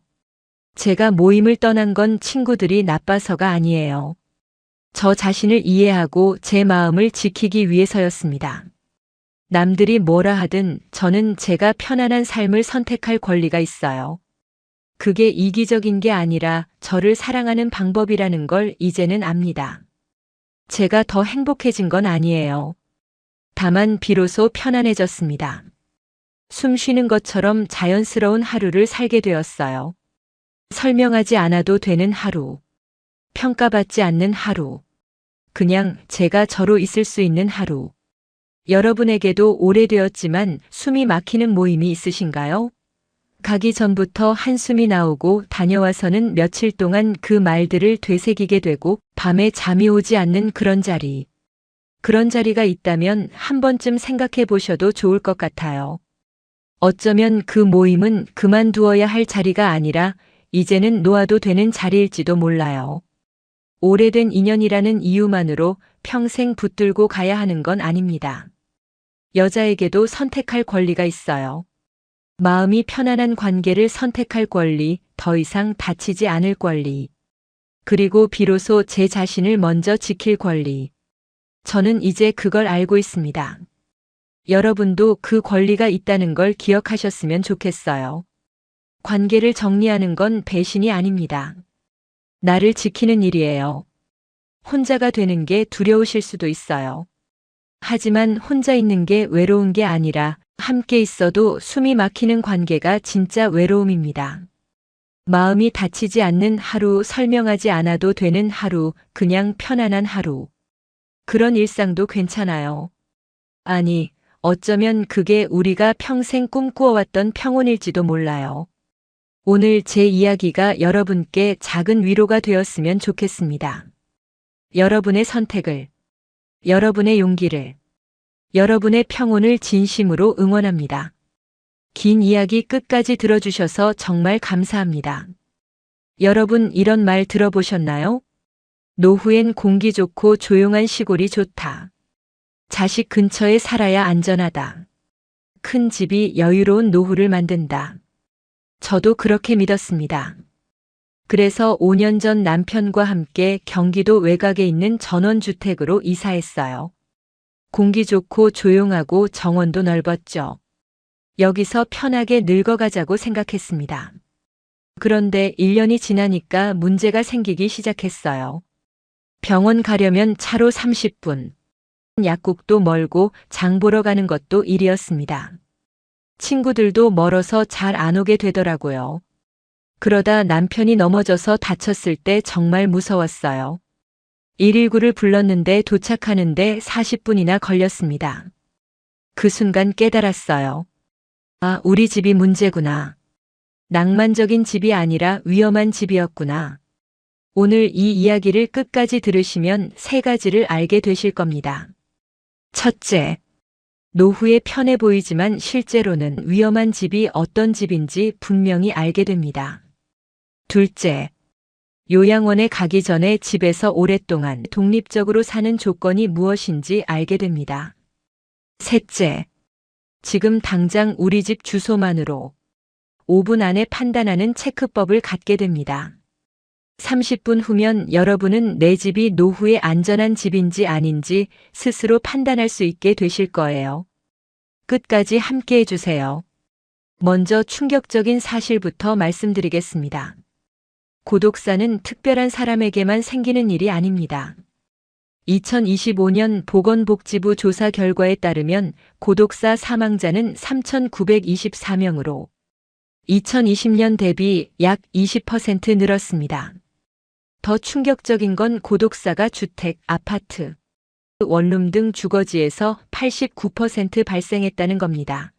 제가 모임을 떠난 건 친구들이 나빠서가 아니에요. 저 자신을 이해하고 제 마음을 지키기 위해서였습니다. 남들이 뭐라 하든 저는 제가 편안한 삶을 선택할 권리가 있어요. 그게 이기적인 게 아니라 저를 사랑하는 방법이라는 걸 이제는 압니다. 제가 더 행복해진 건 아니에요. 다만 비로소 편안해졌습니다. 숨 쉬는 것처럼 자연스러운 하루를 살게 되었어요. 설명하지 않아도 되는 하루. 평가받지 않는 하루. 그냥 제가 저로 있을 수 있는 하루. 여러분에게도 오래되었지만 숨이 막히는 모임이 있으신가요? 가기 전부터 한숨이 나오고 다녀와서는 며칠 동안 그 말들을 되새기게 되고 밤에 잠이 오지 않는 그런 자리. 그런 자리가 있다면 한 번쯤 생각해 보셔도 좋을 것 같아요. 어쩌면 그 모임은 그만두어야 할 자리가 아니라 이제는 놓아도 되는 자리일지도 몰라요. 오래된 인연이라는 이유만으로 평생 붙들고 가야 하는 건 아닙니다. 여자에게도 선택할 권리가 있어요. 마음이 편안한 관계를 선택할 권리, 더 이상 다치지 않을 권리. 그리고 비로소 제 자신을 먼저 지킬 권리. 저는 이제 그걸 알고 있습니다. 여러분도 그 권리가 있다는 걸 기억하셨으면 좋겠어요. 관계를 정리하는 건 배신이 아닙니다. 나를 지키는 일이에요. 혼자가 되는 게 두려우실 수도 있어요. 하지만 혼자 있는 게 외로운 게 아니라 함께 있어도 숨이 막히는 관계가 진짜 외로움입니다. 마음이 다치지 않는 하루, 설명하지 않아도 되는 하루, 그냥 편안한 하루. 그런 일상도 괜찮아요. 아니, 어쩌면 그게 우리가 평생 꿈꾸어왔던 평온일지도 몰라요. 오늘 제 이야기가 여러분께 작은 위로가 되었으면 좋겠습니다. 여러분의 선택을, 여러분의 용기를, 여러분의 평온을 진심으로 응원합니다. 긴 이야기 끝까지 들어주셔서 정말 감사합니다. 여러분 이런 말 들어보셨나요? 노후엔 공기 좋고 조용한 시골이 좋다. 자식 근처에 살아야 안전하다. 큰 집이 여유로운 노후를 만든다. 저도 그렇게 믿었습니다. 그래서 5년 전 남편과 함께 경기도 외곽에 있는 전원주택으로 이사했어요. 공기 좋고 조용하고 정원도 넓었죠. 여기서 편하게 늙어가자고 생각했습니다. 그런데 1년이 지나니까 문제가 생기기 시작했어요. 병원 가려면 차로 30분, 약국도 멀고 장 보러 가는 것도 일이었습니다. 친구들도 멀어서 잘 안 오게 되더라고요. 그러다 남편이 넘어져서 다쳤을 때 정말 무서웠어요. 119를 불렀는데 도착하는데 40분이나 걸렸습니다. 그 순간 깨달았어요. 아, 우리 집이 문제구나. 낭만적인 집이 아니라 위험한 집이었구나. 오늘 이 이야기를 끝까지 들으시면 3가지를 알게 되실 겁니다. 첫째, 노후에 편해 보이지만 실제로는 위험한 집이 어떤 집인지 분명히 알게 됩니다. 둘째, 요양원에 가기 전에 집에서 오랫동안 독립적으로 사는 조건이 무엇인지 알게 됩니다. 셋째, 지금 당장 우리 집 주소만으로 5분 안에 판단하는 체크법을 갖게 됩니다. 30분 후면 여러분은 내 집이 노후에 안전한 집인지 아닌지 스스로 판단할 수 있게 되실 거예요. 끝까지 함께 해주세요. 먼저 충격적인 사실부터 말씀드리겠습니다. 고독사는 특별한 사람에게만 생기는 일이 아닙니다. 2025년 보건복지부 조사 결과에 따르면 고독사 사망자는 3,924명으로 2020년 대비 약 20% 늘었습니다. 더 충격적인 건 고독사가 주택, 아파트, 원룸 등 주거지에서 89% 발생했다는 겁니다.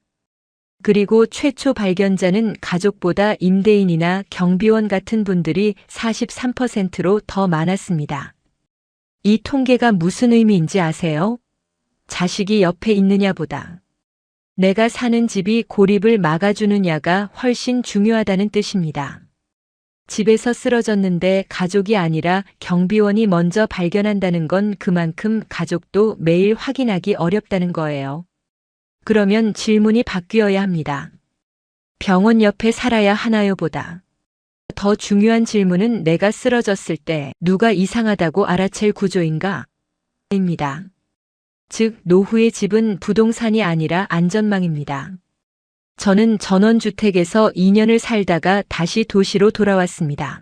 그리고 최초 발견자는 가족보다 임대인이나 경비원 같은 분들이 43%로 더 많았습니다. 이 통계가 무슨 의미인지 아세요? 자식이 옆에 있느냐보다 내가 사는 집이 고립을 막아주느냐가 훨씬 중요하다는 뜻입니다. 집에서 쓰러졌는데 가족이 아니라 경비원이 먼저 발견한다는 건 그만큼 가족도 매일 확인하기 어렵다는 거예요. 그러면 질문이 바뀌어야 합니다. 병원 옆에 살아야 하나요? 보다 더 중요한 질문은 내가 쓰러졌을 때 누가 이상하다고 알아챌 구조인가? 입니다. 즉, 노후의 집은 부동산이 아니라 안전망입니다. 저는 전원주택에서 2년을 살다가 다시 도시로 돌아왔습니다.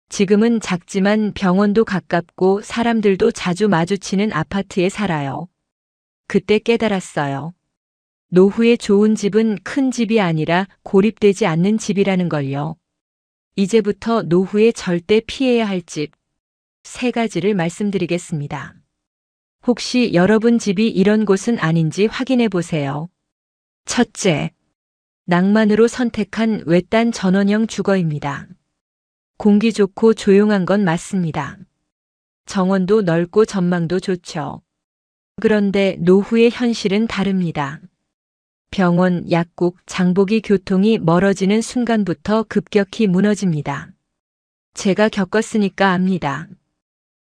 지금은 작지만 병원도 가깝고 사람들도 자주 마주치는 아파트에 살아요. 그때 깨달았어요. 노후에 좋은 집은 큰 집이 아니라 고립되지 않는 집이라는 걸요. 이제부터 노후에 절대 피해야 할 집 3가지를 말씀드리겠습니다. 혹시 여러분 집이 이런 곳은 아닌지 확인해 보세요. 첫째, 낭만으로 선택한 외딴 전원형 주거입니다. 공기 좋고 조용한 건 맞습니다. 정원도 넓고 전망도 좋죠. 그런데 노후의 현실은 다릅니다. 병원, 약국, 장보기 교통이 멀어지는 순간부터 급격히 무너집니다. 제가 겪었으니까 압니다.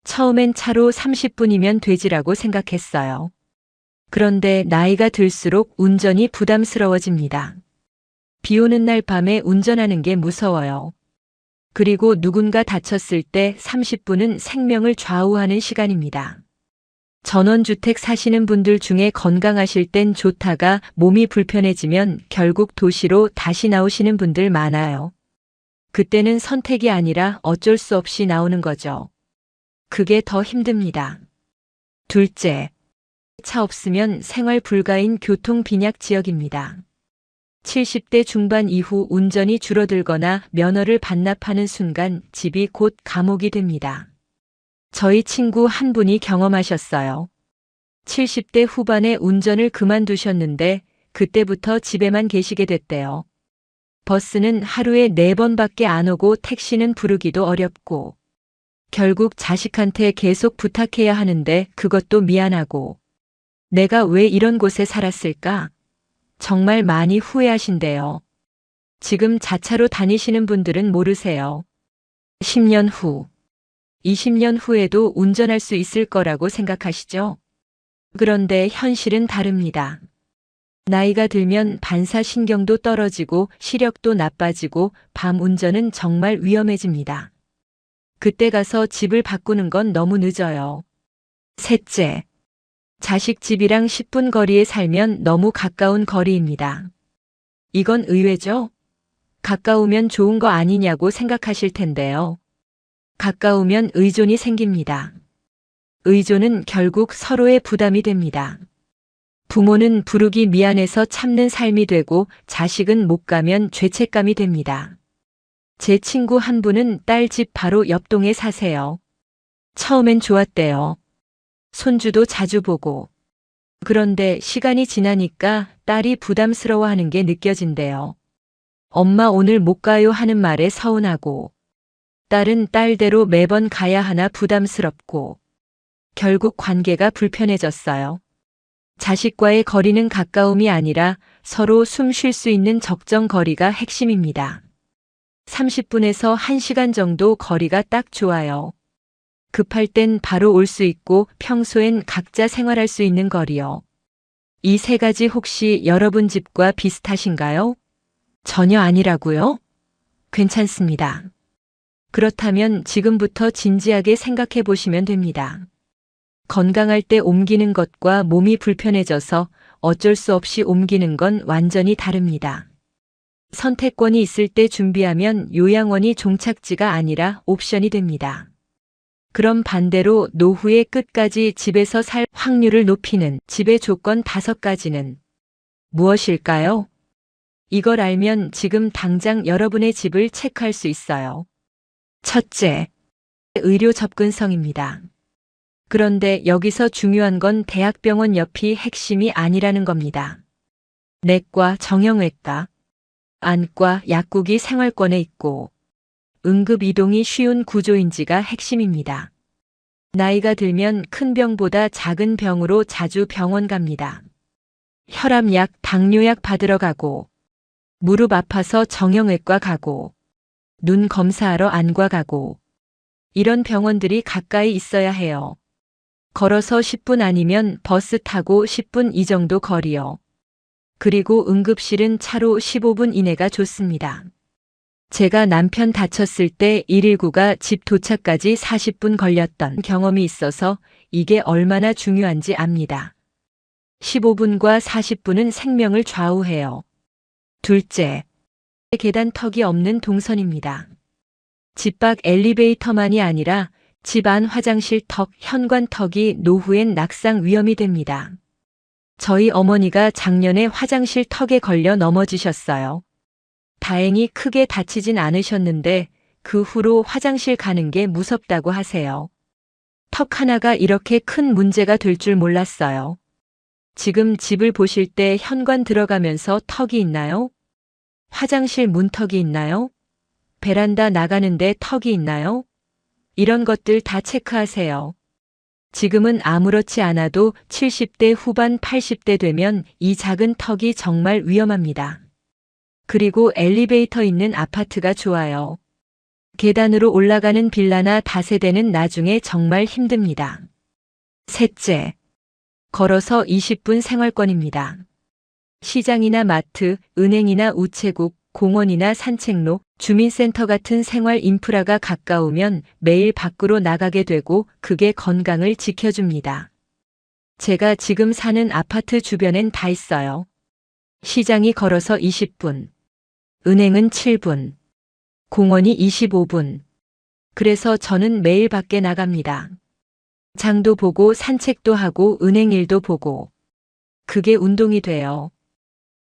처음엔 차로 30분이면 되지라고 생각했어요. 그런데 나이가 들수록 운전이 부담스러워집니다. 비 오는 날 밤에 운전하는 게 무서워요. 그리고 누군가 다쳤을 때 30분은 생명을 좌우하는 시간입니다. 전원주택 사시는 분들 중에 건강하실 땐 좋다가 몸이 불편해지면 결국 도시로 다시 나오시는 분들 많아요. 그때는 선택이 아니라 어쩔 수 없이 나오는 거죠. 그게 더 힘듭니다. 둘째, 차 없으면 생활 불가인 교통 빈약 지역입니다. 70대 중반 이후 운전이 줄어들거나 면허를 반납하는 순간 집이 곧 감옥이 됩니다. 저희 친구 한 분이 경험하셨어요. 70대 후반에 운전을 그만두셨는데 그때부터 집에만 계시게 됐대요. 버스는 하루에 4번밖에 안 오고 택시는 부르기도 어렵고 결국 자식한테 계속 부탁해야 하는데 그것도 미안하고 내가 왜 이런 곳에 살았을까? 정말 많이 후회하신대요. 지금 자차로 다니시는 분들은 모르세요. 10년 후, 20년 후에도 운전할 수 있을 거라고 생각하시죠? 그런데 현실은 다릅니다. 나이가 들면 반사신경도 떨어지고 시력도 나빠지고 밤 운전은 정말 위험해집니다. 그때 가서 집을 바꾸는 건 너무 늦어요. 셋째, 자식 집이랑 10분 거리에 살면 너무 가까운 거리입니다. 이건 의외죠? 가까우면 좋은 거 아니냐고 생각하실 텐데요. 가까우면 의존이 생깁니다. 의존은 결국 서로의 부담이 됩니다. 부모는 부르기 미안해서 참는 삶이 되고 자식은 못 가면 죄책감이 됩니다. 제 친구 한 분은 딸 집 바로 옆 동에 사세요. 처음엔 좋았대요. 손주도 자주 보고. 그런데 시간이 지나니까 딸이 부담스러워하는 게 느껴진대요. 엄마 오늘 못 가요 하는 말에 서운하고, 딸은 딸대로 매번 가야 하나 부담스럽고, 결국 관계가 불편해졌어요. 자식과의 거리는 가까움이 아니라 서로 숨 쉴 수 있는 적정 거리가 핵심입니다. 30분에서 1시간 정도 거리가 딱 좋아요. 급할 땐 바로 올 수 있고 평소엔 각자 생활할 수 있는 거리요. 이 세 가지 혹시 여러분 집과 비슷하신가요? 전혀 아니라고요? 괜찮습니다. 그렇다면 지금부터 진지하게 생각해 보시면 됩니다. 건강할 때 옮기는 것과 몸이 불편해져서 어쩔 수 없이 옮기는 건 완전히 다릅니다. 선택권이 있을 때 준비하면 요양원이 종착지가 아니라 옵션이 됩니다. 그럼 반대로 노후의 끝까지 집에서 살 확률을 높이는 집의 조건 5가지는 무엇일까요? 이걸 알면 지금 당장 여러분의 집을 체크할 수 있어요. 첫째, 의료 접근성입니다. 그런데 여기서 중요한 건 대학병원 옆이 핵심이 아니라는 겁니다. 내과, 정형외과, 안과, 약국이 생활권에 있고 응급 이동이 쉬운 구조인지가 핵심입니다. 나이가 들면 큰 병보다 작은 병으로 자주 병원 갑니다. 혈압약, 당뇨약 받으러 가고, 무릎 아파서 정형외과 가고, 눈 검사하러 안과 가고, 이런 병원들이 가까이 있어야 해요. 걸어서 10분 아니면 버스 타고 10분 이 정도 거리요. 그리고 응급실은 차로 15분 이내가 좋습니다. 제가 남편 다쳤을 때 119가 집 도착까지 40분 걸렸던 경험이 있어서 이게 얼마나 중요한지 압니다. 15분과 40분은 생명을 좌우해요. 둘째, 계단턱이 없는 동선입니다. 집 밖 엘리베이터만이 아니라 집 안 화장실 턱, 현관턱이 노후엔 낙상 위험이 됩니다. 저희 어머니가 작년에 화장실 턱에 걸려 넘어지셨어요. 다행히 크게 다치진 않으셨는데 그 후로 화장실 가는 게 무섭다고 하세요. 턱 하나가 이렇게 큰 문제가 될 줄 몰랐어요. 지금 집을 보실 때 현관 들어가면서 턱이 있나요? 화장실 문턱이 있나요? 베란다 나가는데 턱이 있나요? 이런 것들 다 체크하세요. 지금은 아무렇지 않아도 70대 후반 80대 되면 이 작은 턱이 정말 위험합니다. 그리고 엘리베이터 있는 아파트가 좋아요. 계단으로 올라가는 빌라나 다세대는 나중에 정말 힘듭니다. 셋째, 걸어서 20분 생활권입니다. 시장이나 마트, 은행이나 우체국, 공원이나 산책로, 주민센터 같은 생활 인프라가 가까우면 매일 밖으로 나가게 되고 그게 건강을 지켜줍니다. 제가 지금 사는 아파트 주변엔 다 있어요. 시장이 걸어서 20분, 은행은 7분, 공원이 25분. 그래서 저는 매일 밖에 나갑니다. 장도 보고 산책도 하고 은행 일도 보고. 그게 운동이 돼요.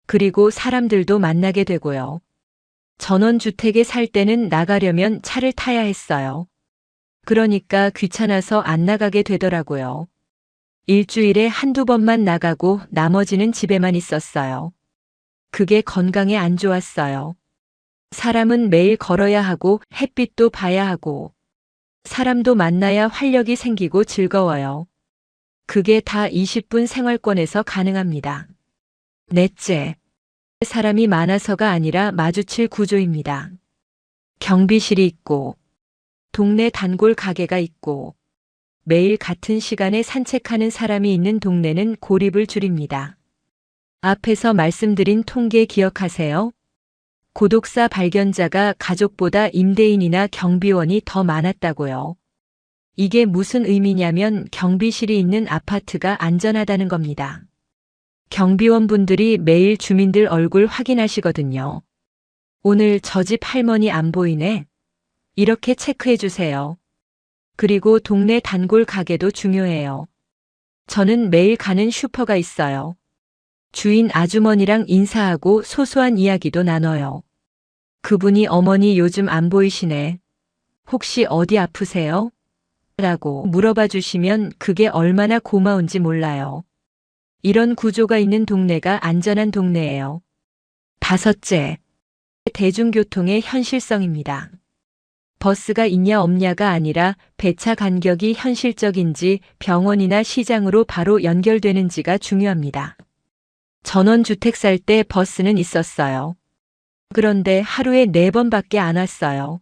그리고 사람들도 만나게 되고요. 전원주택에 살 때는 나가려면 차를 타야 했어요. 그러니까 귀찮아서 안 나가게 되더라고요. 일주일에 한두 번만 나가고 나머지는 집에만 있었어요. 그게 건강에 안 좋았어요. 사람은 매일 걸어야 하고 햇빛도 봐야 하고 사람도 만나야 활력이 생기고 즐거워요. 그게 다 20분 생활권에서 가능합니다. 넷째, 사람이 많아서가 아니라 마주칠 구조입니다. 경비실이 있고, 동네 단골 가게가 있고, 매일 같은 시간에 산책하는 사람이 있는 동네는 고립을 줄입니다. 앞에서 말씀드린 통계 기억하세요? 고독사 발견자가 가족보다 임대인이나 경비원이 더 많았다고요. 이게 무슨 의미냐면 경비실이 있는 아파트가 안전하다는 겁니다. 경비원분들이 매일 주민들 얼굴 확인하시거든요. 오늘 저 집 할머니 안 보이네. 이렇게 체크해 주세요. 그리고 동네 단골 가게도 중요해요. 저는 매일 가는 슈퍼가 있어요. 주인 아주머니랑 인사하고 소소한 이야기도 나눠요. 그분이 어머니 요즘 안 보이시네. 혹시 어디 아프세요? 라고 물어봐 주시면 그게 얼마나 고마운지 몰라요. 이런 구조가 있는 동네가 안전한 동네예요. 다섯째, 대중교통의 현실성입니다. 버스가 있냐 없냐가 아니라 배차 간격이 현실적인지 병원이나 시장으로 바로 연결되는지가 중요합니다. 전원주택 살 때 버스는 있었어요. 그런데 하루에 4번밖에 안 왔어요.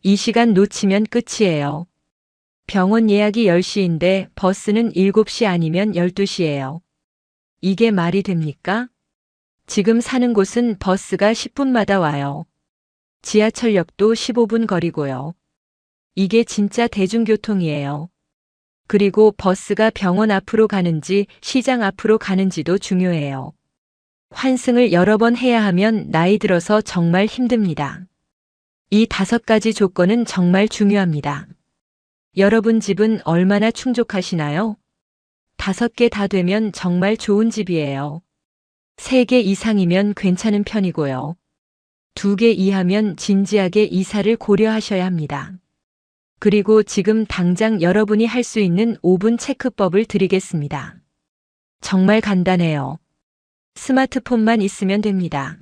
이 시간 놓치면 끝이에요. 병원 예약이 10시인데 버스는 7시 아니면 12시예요. 이게 말이 됩니까? 지금 사는 곳은 버스가 10분마다 와요. 지하철역도 15분 거리고요. 이게 진짜 대중교통이에요. 그리고 버스가 병원 앞으로 가는지 시장 앞으로 가는지도 중요해요. 환승을 여러 번 해야 하면 나이 들어서 정말 힘듭니다. 이 5가지 조건은 정말 중요합니다. 여러분 집은 얼마나 충족하시나요? 5개 다 되면 정말 좋은 집이에요. 3개 이상이면 괜찮은 편이고요. 2개 이하면 진지하게 이사를 고려하셔야 합니다. 그리고 지금 당장 여러분이 할 수 있는 5분 체크법을 드리겠습니다. 정말 간단해요. 스마트폰만 있으면 됩니다.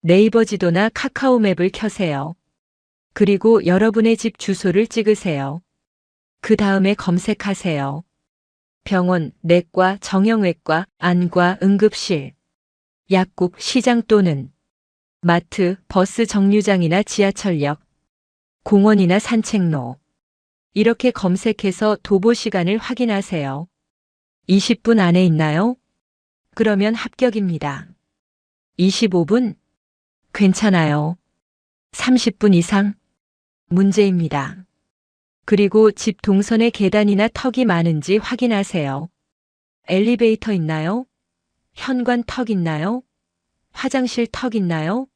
네이버 지도나 카카오 맵을 켜세요. 그리고 여러분의 집 주소를 찍으세요. 그 다음에 검색하세요. 병원, 내과, 정형외과, 안과, 응급실, 약국, 시장 또는 마트, 버스 정류장이나 지하철역, 공원이나 산책로. 이렇게 검색해서 도보 시간을 확인하세요. 20분 안에 있나요? 그러면 합격입니다. 25분? 괜찮아요. 30분 이상? 문제입니다. 그리고 집 동선에 계단이나 턱이 많은지 확인하세요. 엘리베이터 있나요? 현관 턱 있나요? 화장실 턱 있나요?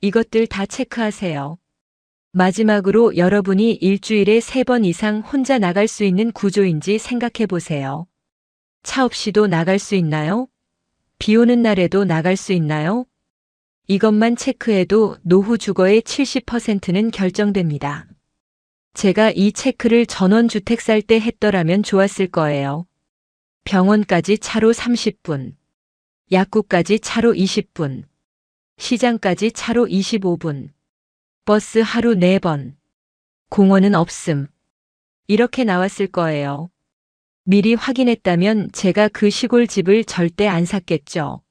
이것들 다 체크하세요. 마지막으로 여러분이 일주일에 3번 이상 혼자 나갈 수 있는 구조인지 생각해 보세요. 차 없이도 나갈 수 있나요? 비 오는 날에도 나갈 수 있나요? 이것만 체크해도 노후 주거의 70%는 결정됩니다. 제가 이 체크를 전원주택 살 때 했더라면 좋았을 거예요. 병원까지 차로 30분, 약국까지 차로 20분, 시장까지 차로 25분, 버스 하루 4번, 공원은 없음. 이렇게 나왔을 거예요. 미리 확인했다면 제가 그 시골 집을 절대 안 샀겠죠.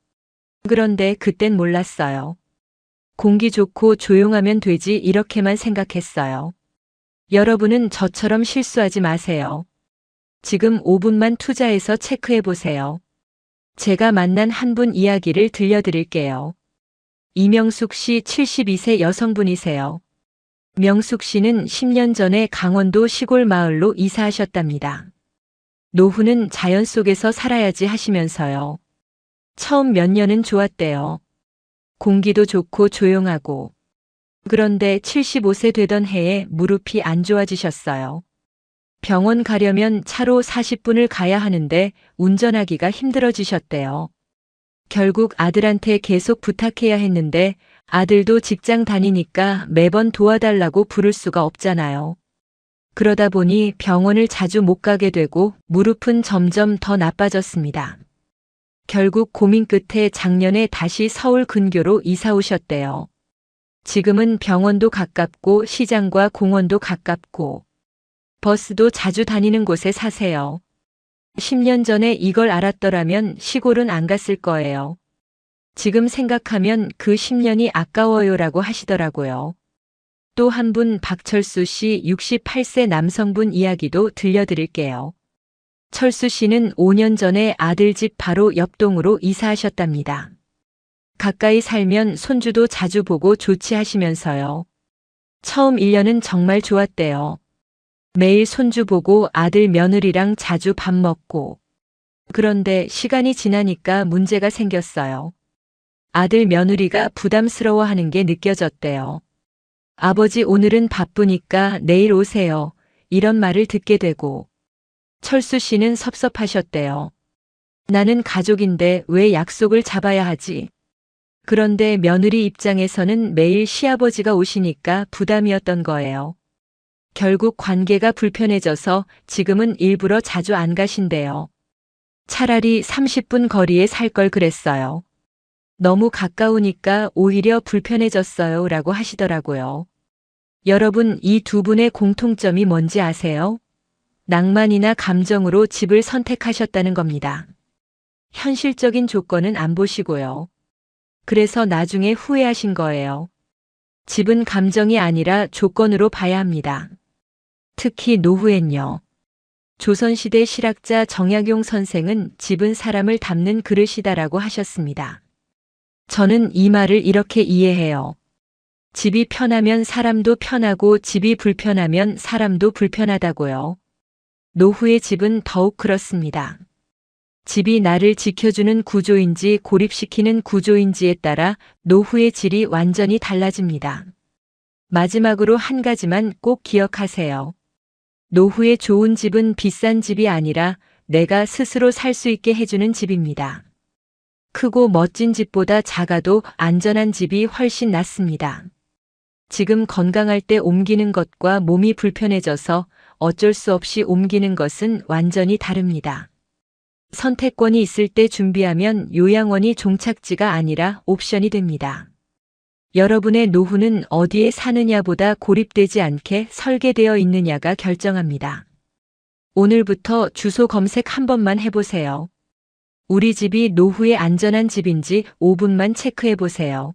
그런데 그땐 몰랐어요. 공기 좋고 조용하면 되지 이렇게만 생각했어요. 여러분은 저처럼 실수하지 마세요. 지금 5분만 투자해서 체크해 보세요. 제가 만난 한 분 이야기를 들려드릴게요. 이명숙 씨 72세 여성분이세요. 명숙 씨는 10년 전에 강원도 시골 마을로 이사하셨답니다. 노후는 자연 속에서 살아야지 하시면서요. 처음 몇 년은 좋았대요. 공기도 좋고 조용하고. 그런데 75세 되던 해에 무릎이 안 좋아지셨어요. 병원 가려면 차로 40분을 가야 하는데 운전하기가 힘들어지셨대요. 결국 아들한테 계속 부탁해야 했는데 아들도 직장 다니니까 매번 도와달라고 부를 수가 없잖아요. 그러다 보니 병원을 자주 못 가게 되고 무릎은 점점 더 나빠졌습니다. 결국 고민 끝에 작년에 다시 서울 근교로 이사 오셨대요. 지금은 병원도 가깝고 시장과 공원도 가깝고 버스도 자주 다니는 곳에 사세요. 10년 전에 이걸 알았더라면 시골은 안 갔을 거예요. 지금 생각하면 그 10년이 아까워요라고 하시더라고요. 또 한 분 박철수 씨 68세 남성분 이야기도 들려드릴게요. 철수 씨는 5년 전에 아들 집 바로 옆동으로 이사하셨답니다. 가까이 살면 손주도 자주 보고 좋지 하시면서요. 처음 1년은 정말 좋았대요. 매일 손주 보고 아들 며느리랑 자주 밥 먹고. 그런데 시간이 지나니까 문제가 생겼어요. 아들 며느리가 부담스러워하는 게 느껴졌대요. 아버지 오늘은 바쁘니까 내일 오세요. 이런 말을 듣게 되고. 철수 씨는 섭섭하셨대요. 나는 가족인데 왜 약속을 잡아야 하지? 그런데 며느리 입장에서는 매일 시아버지가 오시니까 부담이었던 거예요. 결국 관계가 불편해져서 지금은 일부러 자주 안 가신대요. 차라리 30분 거리에 살 걸 그랬어요. 너무 가까우니까 오히려 불편해졌어요 라고 하시더라고요. 여러분, 이 두 분의 공통점이 뭔지 아세요? 낭만이나 감정으로 집을 선택하셨다는 겁니다. 현실적인 조건은 안 보시고요. 그래서 나중에 후회하신 거예요. 집은 감정이 아니라 조건으로 봐야 합니다. 특히 노후엔요. 조선시대 실학자 정약용 선생은 집은 사람을 담는 그릇이다라고 하셨습니다. 저는 이 말을 이렇게 이해해요. 집이 편하면 사람도 편하고 집이 불편하면 사람도 불편하다고요. 노후의 집은 더욱 그렇습니다. 집이 나를 지켜주는 구조인지 고립시키는 구조인지에 따라 노후의 질이 완전히 달라집니다. 마지막으로 한 가지만 꼭 기억하세요. 노후의 좋은 집은 비싼 집이 아니라 내가 스스로 살 수 있게 해주는 집입니다. 크고 멋진 집보다 작아도 안전한 집이 훨씬 낫습니다. 지금 건강할 때 옮기는 것과 몸이 불편해져서 어쩔 수 없이 옮기는 것은 완전히 다릅니다. 선택권이 있을 때 준비하면 요양원이 종착지가 아니라 옵션이 됩니다. 여러분의 노후는 어디에 사느냐보다 고립되지 않게 설계되어 있느냐가 결정합니다. 오늘부터 주소 검색 한 번만 해보세요. 우리 집이 노후에 안전한 집인지 5분만 체크해 보세요.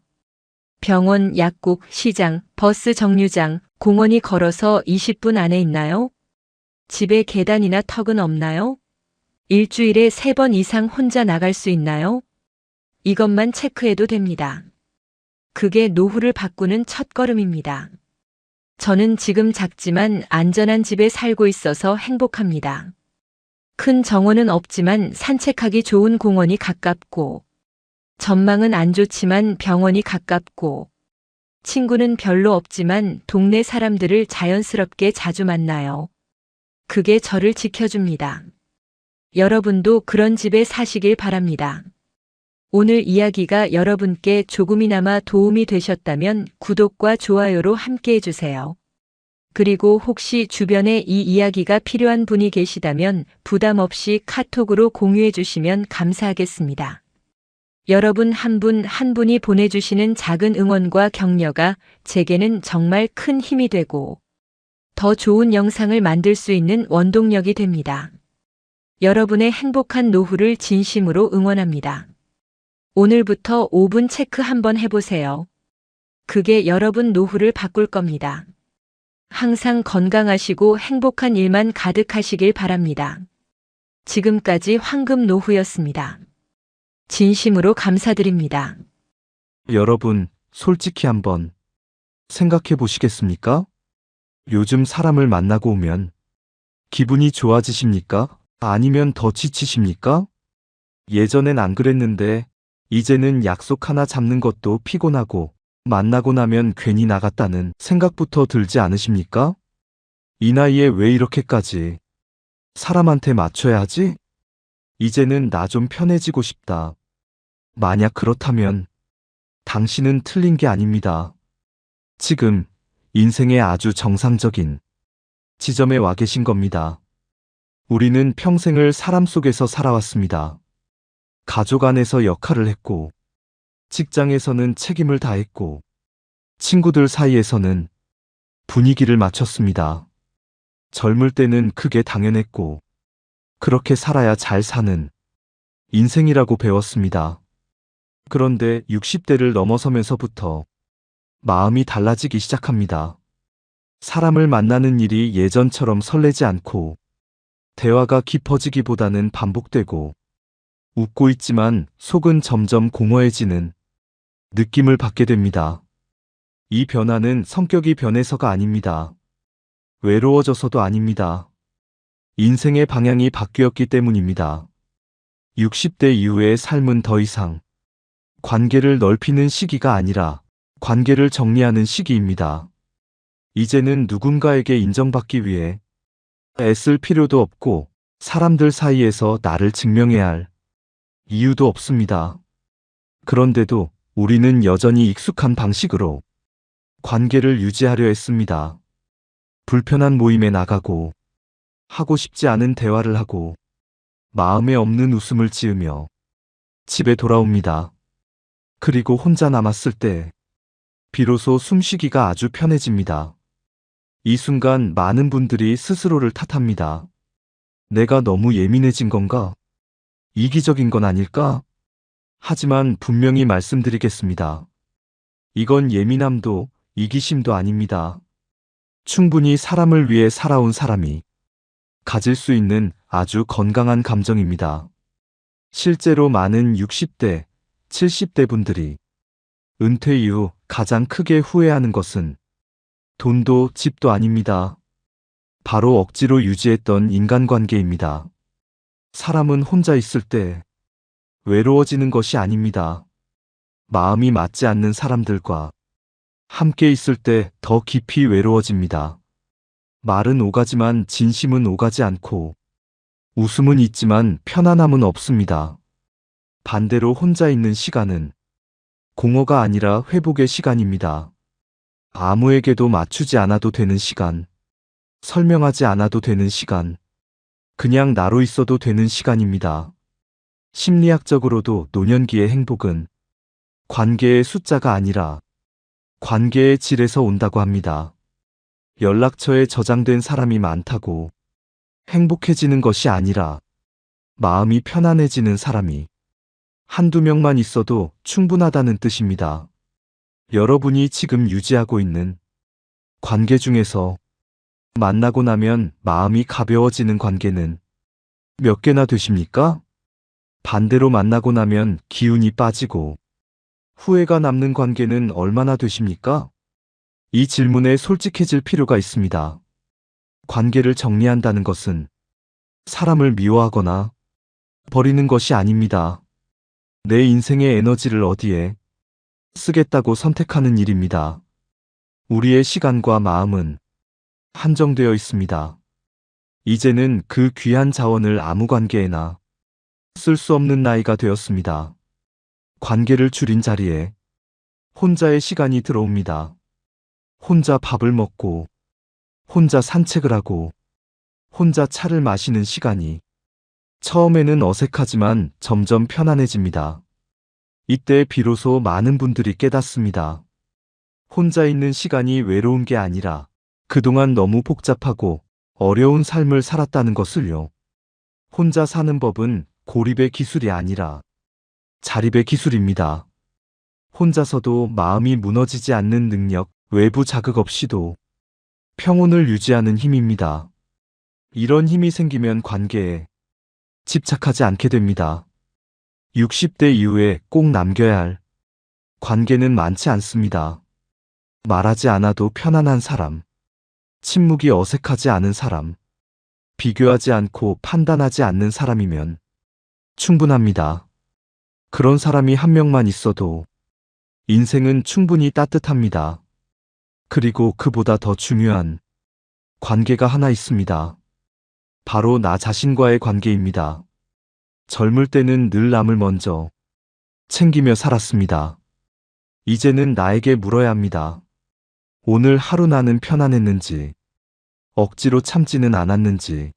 병원, 약국, 시장, 버스 정류장, 공원이 걸어서 20분 안에 있나요? 집에 계단이나 턱은 없나요? 일주일에 3번 이상 혼자 나갈 수 있나요? 이것만 체크해도 됩니다. 그게 노후를 바꾸는 첫걸음입니다. 저는 지금 작지만 안전한 집에 살고 있어서 행복합니다. 큰 정원은 없지만 산책하기 좋은 공원이 가깝고, 전망은 안 좋지만 병원이 가깝고, 친구는 별로 없지만 동네 사람들을 자연스럽게 자주 만나요. 그게 저를 지켜줍니다. 여러분도 그런 집에 사시길 바랍니다. 오늘 이야기가 여러분께 조금이나마 도움이 되셨다면 구독과 좋아요로 함께 해주세요. 그리고 혹시 주변에 이 이야기가 필요한 분이 계시다면 부담 없이 카톡으로 공유해 주시면 감사하겠습니다. 여러분 한 분 한 분이 보내주시는 작은 응원과 격려가 제게는 정말 큰 힘이 되고 더 좋은 영상을 만들 수 있는 원동력이 됩니다. 여러분의 행복한 노후를 진심으로 응원합니다. 오늘부터 5분 체크 한번 해보세요. 그게 여러분 노후를 바꿀 겁니다. 항상 건강하시고 행복한 일만 가득하시길 바랍니다. 지금까지 황금 노후였습니다. 진심으로 감사드립니다. 여러분, 솔직히 한번 생각해 보시겠습니까? 요즘 사람을 만나고 오면 기분이 좋아지십니까? 아니면 더 지치십니까? 예전엔 안 그랬는데 이제는 약속 하나 잡는 것도 피곤하고 만나고 나면 괜히 나갔다는 생각부터 들지 않으십니까? 이 나이에 왜 이렇게까지 사람한테 맞춰야 하지? 이제는 나 좀 편해지고 싶다. 만약 그렇다면 당신은 틀린 게 아닙니다. 지금 인생의 아주 정상적인 지점에 와 계신 겁니다. 우리는 평생을 사람 속에서 살아왔습니다. 가족 안에서 역할을 했고, 직장에서는 책임을 다했고, 친구들 사이에서는 분위기를 맞췄습니다. 젊을 때는 그게 당연했고, 그렇게 살아야 잘 사는 인생이라고 배웠습니다. 그런데 60대를 넘어서면서부터 마음이 달라지기 시작합니다. 사람을 만나는 일이 예전처럼 설레지 않고 대화가 깊어지기보다는 반복되고 웃고 있지만 속은 점점 공허해지는 느낌을 받게 됩니다. 이 변화는 성격이 변해서가 아닙니다. 외로워져서도 아닙니다. 인생의 방향이 바뀌었기 때문입니다. 60대 이후의 삶은 더 이상 관계를 넓히는 시기가 아니라 관계를 정리하는 시기입니다. 이제는 누군가에게 인정받기 위해 애쓸 필요도 없고 사람들 사이에서 나를 증명해야 할 이유도 없습니다. 그런데도 우리는 여전히 익숙한 방식으로 관계를 유지하려 했습니다. 불편한 모임에 나가고 하고 싶지 않은 대화를 하고 마음에 없는 웃음을 지으며 집에 돌아옵니다. 그리고 혼자 남았을 때 비로소 숨쉬기가 아주 편해집니다. 이 순간 많은 분들이 스스로를 탓합니다. 내가 너무 예민해진 건가? 이기적인 건 아닐까? 하지만 분명히 말씀드리겠습니다. 이건 예민함도 이기심도 아닙니다. 충분히 사람을 위해 살아온 사람이 가질 수 있는 아주 건강한 감정입니다. 실제로 많은 60대, 70대 분들이 은퇴 이후 가장 크게 후회하는 것은 돈도 집도 아닙니다. 바로 억지로 유지했던 인간관계입니다. 사람은 혼자 있을 때 외로워지는 것이 아닙니다. 마음이 맞지 않는 사람들과 함께 있을 때 더 깊이 외로워집니다. 말은 오가지만 진심은 오가지 않고 웃음은 있지만 편안함은 없습니다. 반대로 혼자 있는 시간은 공허가 아니라 회복의 시간입니다. 아무에게도 맞추지 않아도 되는 시간, 설명하지 않아도 되는 시간, 그냥 나로 있어도 되는 시간입니다. 심리학적으로도 노년기의 행복은 관계의 숫자가 아니라 관계의 질에서 온다고 합니다. 연락처에 저장된 사람이 많다고 행복해지는 것이 아니라 마음이 편안해지는 사람이 한두 명만 있어도 충분하다는 뜻입니다. 여러분이 지금 유지하고 있는 관계 중에서 만나고 나면 마음이 가벼워지는 관계는 몇 개나 되십니까? 반대로 만나고 나면 기운이 빠지고 후회가 남는 관계는 얼마나 되십니까? 이 질문에 솔직해질 필요가 있습니다. 관계를 정리한다는 것은 사람을 미워하거나 버리는 것이 아닙니다. 내 인생의 에너지를 어디에 쓰겠다고 선택하는 일입니다. 우리의 시간과 마음은 한정되어 있습니다. 이제는 그 귀한 자원을 아무 관계에나 쓸 수 없는 나이가 되었습니다. 관계를 줄인 자리에 혼자의 시간이 들어옵니다. 혼자 밥을 먹고, 혼자 산책을 하고, 혼자 차를 마시는 시간이 처음에는 어색하지만 점점 편안해집니다. 이때 비로소 많은 분들이 깨닫습니다. 혼자 있는 시간이 외로운 게 아니라 그동안 너무 복잡하고 어려운 삶을 살았다는 것을요. 혼자 사는 법은 고립의 기술이 아니라 자립의 기술입니다. 혼자서도 마음이 무너지지 않는 능력, 외부 자극 없이도 평온을 유지하는 힘입니다. 이런 힘이 생기면 관계에 집착하지 않게 됩니다. 60대 이후에 꼭 남겨야 할 관계는 많지 않습니다. 말하지 않아도 편안한 사람, 침묵이 어색하지 않은 사람, 비교하지 않고 판단하지 않는 사람이면 충분합니다. 그런 사람이 한 명만 있어도 인생은 충분히 따뜻합니다. 그리고 그보다 더 중요한 관계가 하나 있습니다. 바로 나 자신과의 관계입니다. 젊을 때는 늘 남을 먼저 챙기며 살았습니다. 이제는 나에게 물어야 합니다. 오늘 하루 나는 편안했는지, 억지로 참지는 않았는지,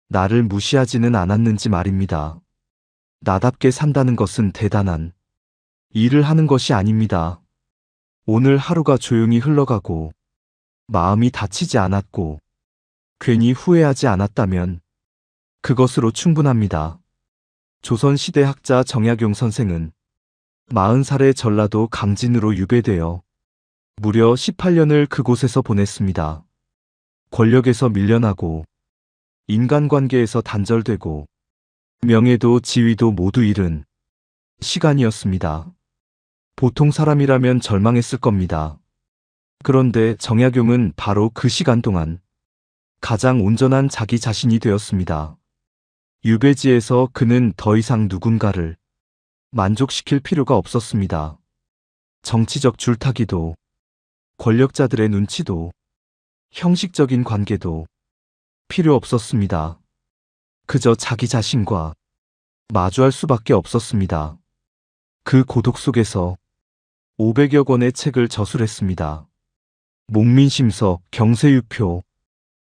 나를 무시하지는 않았는지 말입니다. 나답게 산다는 것은 대단한 일을 하는 것이 아닙니다. 오늘 하루가 조용히 흘러가고 마음이 다치지 않았고 괜히 후회하지 않았다면 그것으로 충분합니다. 조선시대 학자 정약용 선생은 40살의 전라도 강진으로 유배되어 무려 18년을 그곳에서 보냈습니다. 권력에서 밀려나고 인간관계에서 단절되고 명예도 지위도 모두 잃은 시간이었습니다. 보통 사람이라면 절망했을 겁니다. 그런데 정약용은 바로 그 시간 동안 가장 온전한 자기 자신이 되었습니다. 유배지에서 그는 더 이상 누군가를 만족시킬 필요가 없었습니다. 정치적 줄타기도, 권력자들의 눈치도, 형식적인 관계도 필요 없었습니다. 그저 자기 자신과 마주할 수밖에 없었습니다. 그 고독 속에서 500여 권의 책을 저술했습니다. 목민심서, 경세유표,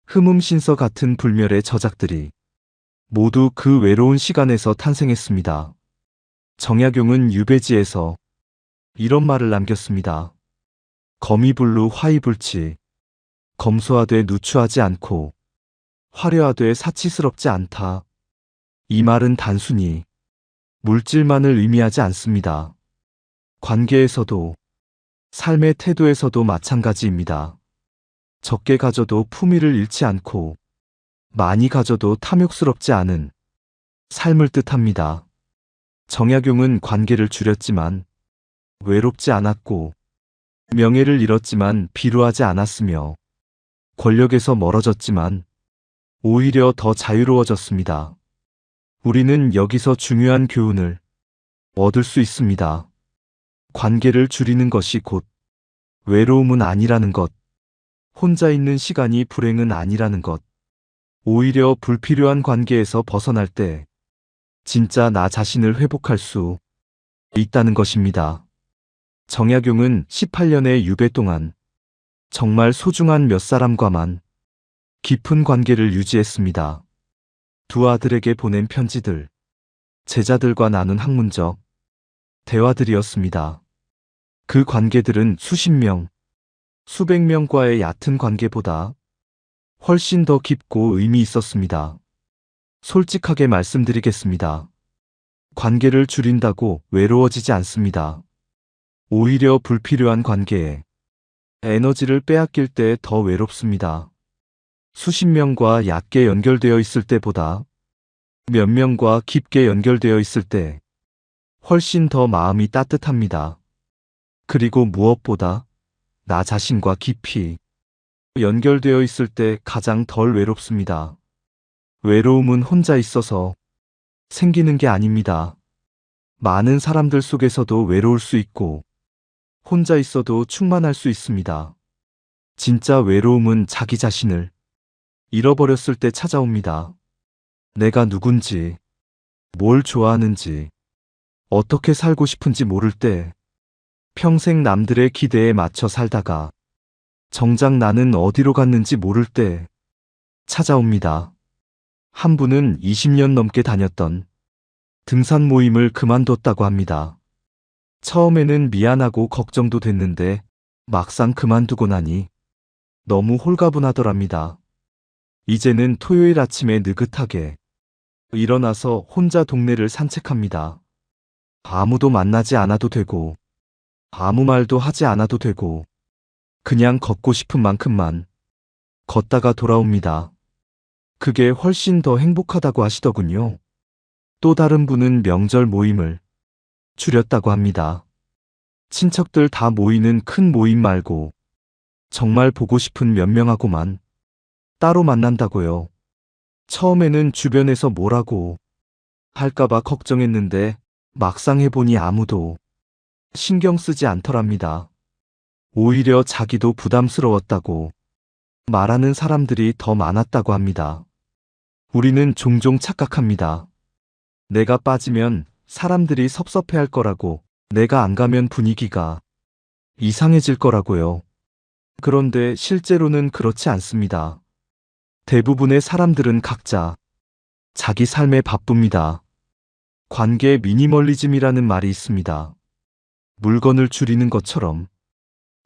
흠음신서 같은 불멸의 저작들이 모두 그 외로운 시간에서 탄생했습니다. 정약용은 유배지에서 이런 말을 남겼습니다. 거미불루 화이불치, 검소하되 누추하지 않고 화려하되 사치스럽지 않다. 이 말은 단순히 물질만을 의미하지 않습니다. 관계에서도 삶의 태도에서도 마찬가지입니다. 적게 가져도 품위를 잃지 않고 많이 가져도 탐욕스럽지 않은 삶을 뜻합니다. 정약용은 관계를 줄였지만 외롭지 않았고 명예를 잃었지만 비루하지 않았으며 권력에서 멀어졌지만 오히려 더 자유로워졌습니다. 우리는 여기서 중요한 교훈을 얻을 수 있습니다. 관계를 줄이는 것이 곧 외로움은 아니라는 것, 혼자 있는 시간이 불행은 아니라는 것, 오히려 불필요한 관계에서 벗어날 때 진짜 나 자신을 회복할 수 있다는 것입니다. 정약용은 18년의 유배 동안 정말 소중한 몇 사람과만 깊은 관계를 유지했습니다. 두 아들에게 보낸 편지들, 제자들과 나눈 학문적 대화들이었습니다. 그 관계들은 수십 명, 수백 명과의 얕은 관계보다 훨씬 더 깊고 의미 있었습니다. 솔직하게 말씀드리겠습니다. 관계를 줄인다고 외로워지지 않습니다. 오히려 불필요한 관계에 에너지를 빼앗길 때 더 외롭습니다. 수십 명과 얕게 연결되어 있을 때보다 몇 명과 깊게 연결되어 있을 때 훨씬 더 마음이 따뜻합니다. 그리고 무엇보다 나 자신과 깊이 연결되어 있을 때 가장 덜 외롭습니다. 외로움은 혼자 있어서 생기는 게 아닙니다. 많은 사람들 속에서도 외로울 수 있고 혼자 있어도 충만할 수 있습니다. 진짜 외로움은 자기 자신을 잃어버렸을 때 찾아옵니다. 내가 누군지, 뭘 좋아하는지, 어떻게 살고 싶은지 모를 때, 평생 남들의 기대에 맞춰 살다가 정작 나는 어디로 갔는지 모를 때 찾아옵니다. 한 분은 20년 넘게 다녔던 등산 모임을 그만뒀다고 합니다. 처음에는 미안하고 걱정도 됐는데 막상 그만두고 나니 너무 홀가분하더랍니다. 이제는 토요일 아침에 느긋하게 일어나서 혼자 동네를 산책합니다. 아무도 만나지 않아도 되고 아무 말도 하지 않아도 되고 그냥 걷고 싶은 만큼만 걷다가 돌아옵니다. 그게 훨씬 더 행복하다고 하시더군요. 또 다른 분은 명절 모임을 줄였다고 합니다. 친척들 다 모이는 큰 모임 말고 정말 보고 싶은 몇 명하고만 따로 만난다고요. 처음에는 주변에서 뭐라고 할까봐 걱정했는데 막상 해보니 아무도 신경 쓰지 않더랍니다. 오히려 자기도 부담스러웠다고 말하는 사람들이 더 많았다고 합니다. 우리는 종종 착각합니다. 내가 빠지면 사람들이 섭섭해할 거라고, 내가 안 가면 분위기가 이상해질 거라고요. 그런데 실제로는 그렇지 않습니다. 대부분의 사람들은 각자 자기 삶에 바쁩니다. 관계 미니멀리즘이라는 말이 있습니다. 물건을 줄이는 것처럼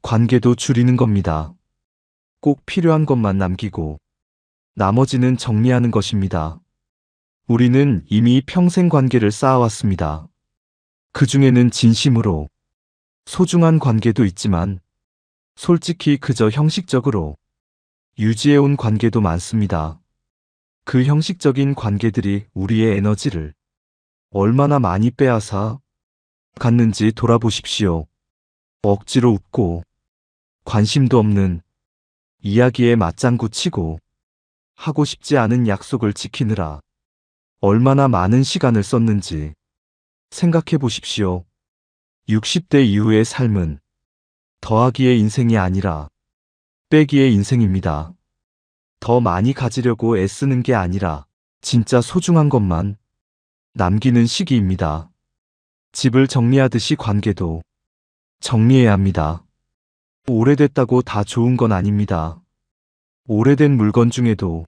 관계도 줄이는 겁니다. 꼭 필요한 것만 남기고 나머지는 정리하는 것입니다. 우리는 이미 평생 관계를 쌓아왔습니다. 그 중에는 진심으로 소중한 관계도 있지만 솔직히 그저 형식적으로 유지해온 관계도 많습니다. 그 형식적인 관계들이 우리의 에너지를 얼마나 많이 빼앗아 갔는지 돌아보십시오. 억지로 웃고 관심도 없는 이야기에 맞장구 치고 하고 싶지 않은 약속을 지키느라 얼마나 많은 시간을 썼는지 생각해 보십시오. 60대 이후의 삶은 더하기의 인생이 아니라 빼기의 인생입니다. 더 많이 가지려고 애쓰는 게 아니라 진짜 소중한 것만 남기는 시기입니다. 집을 정리하듯이 관계도 정리해야 합니다. 오래됐다고 다 좋은 건 아닙니다. 오래된 물건 중에도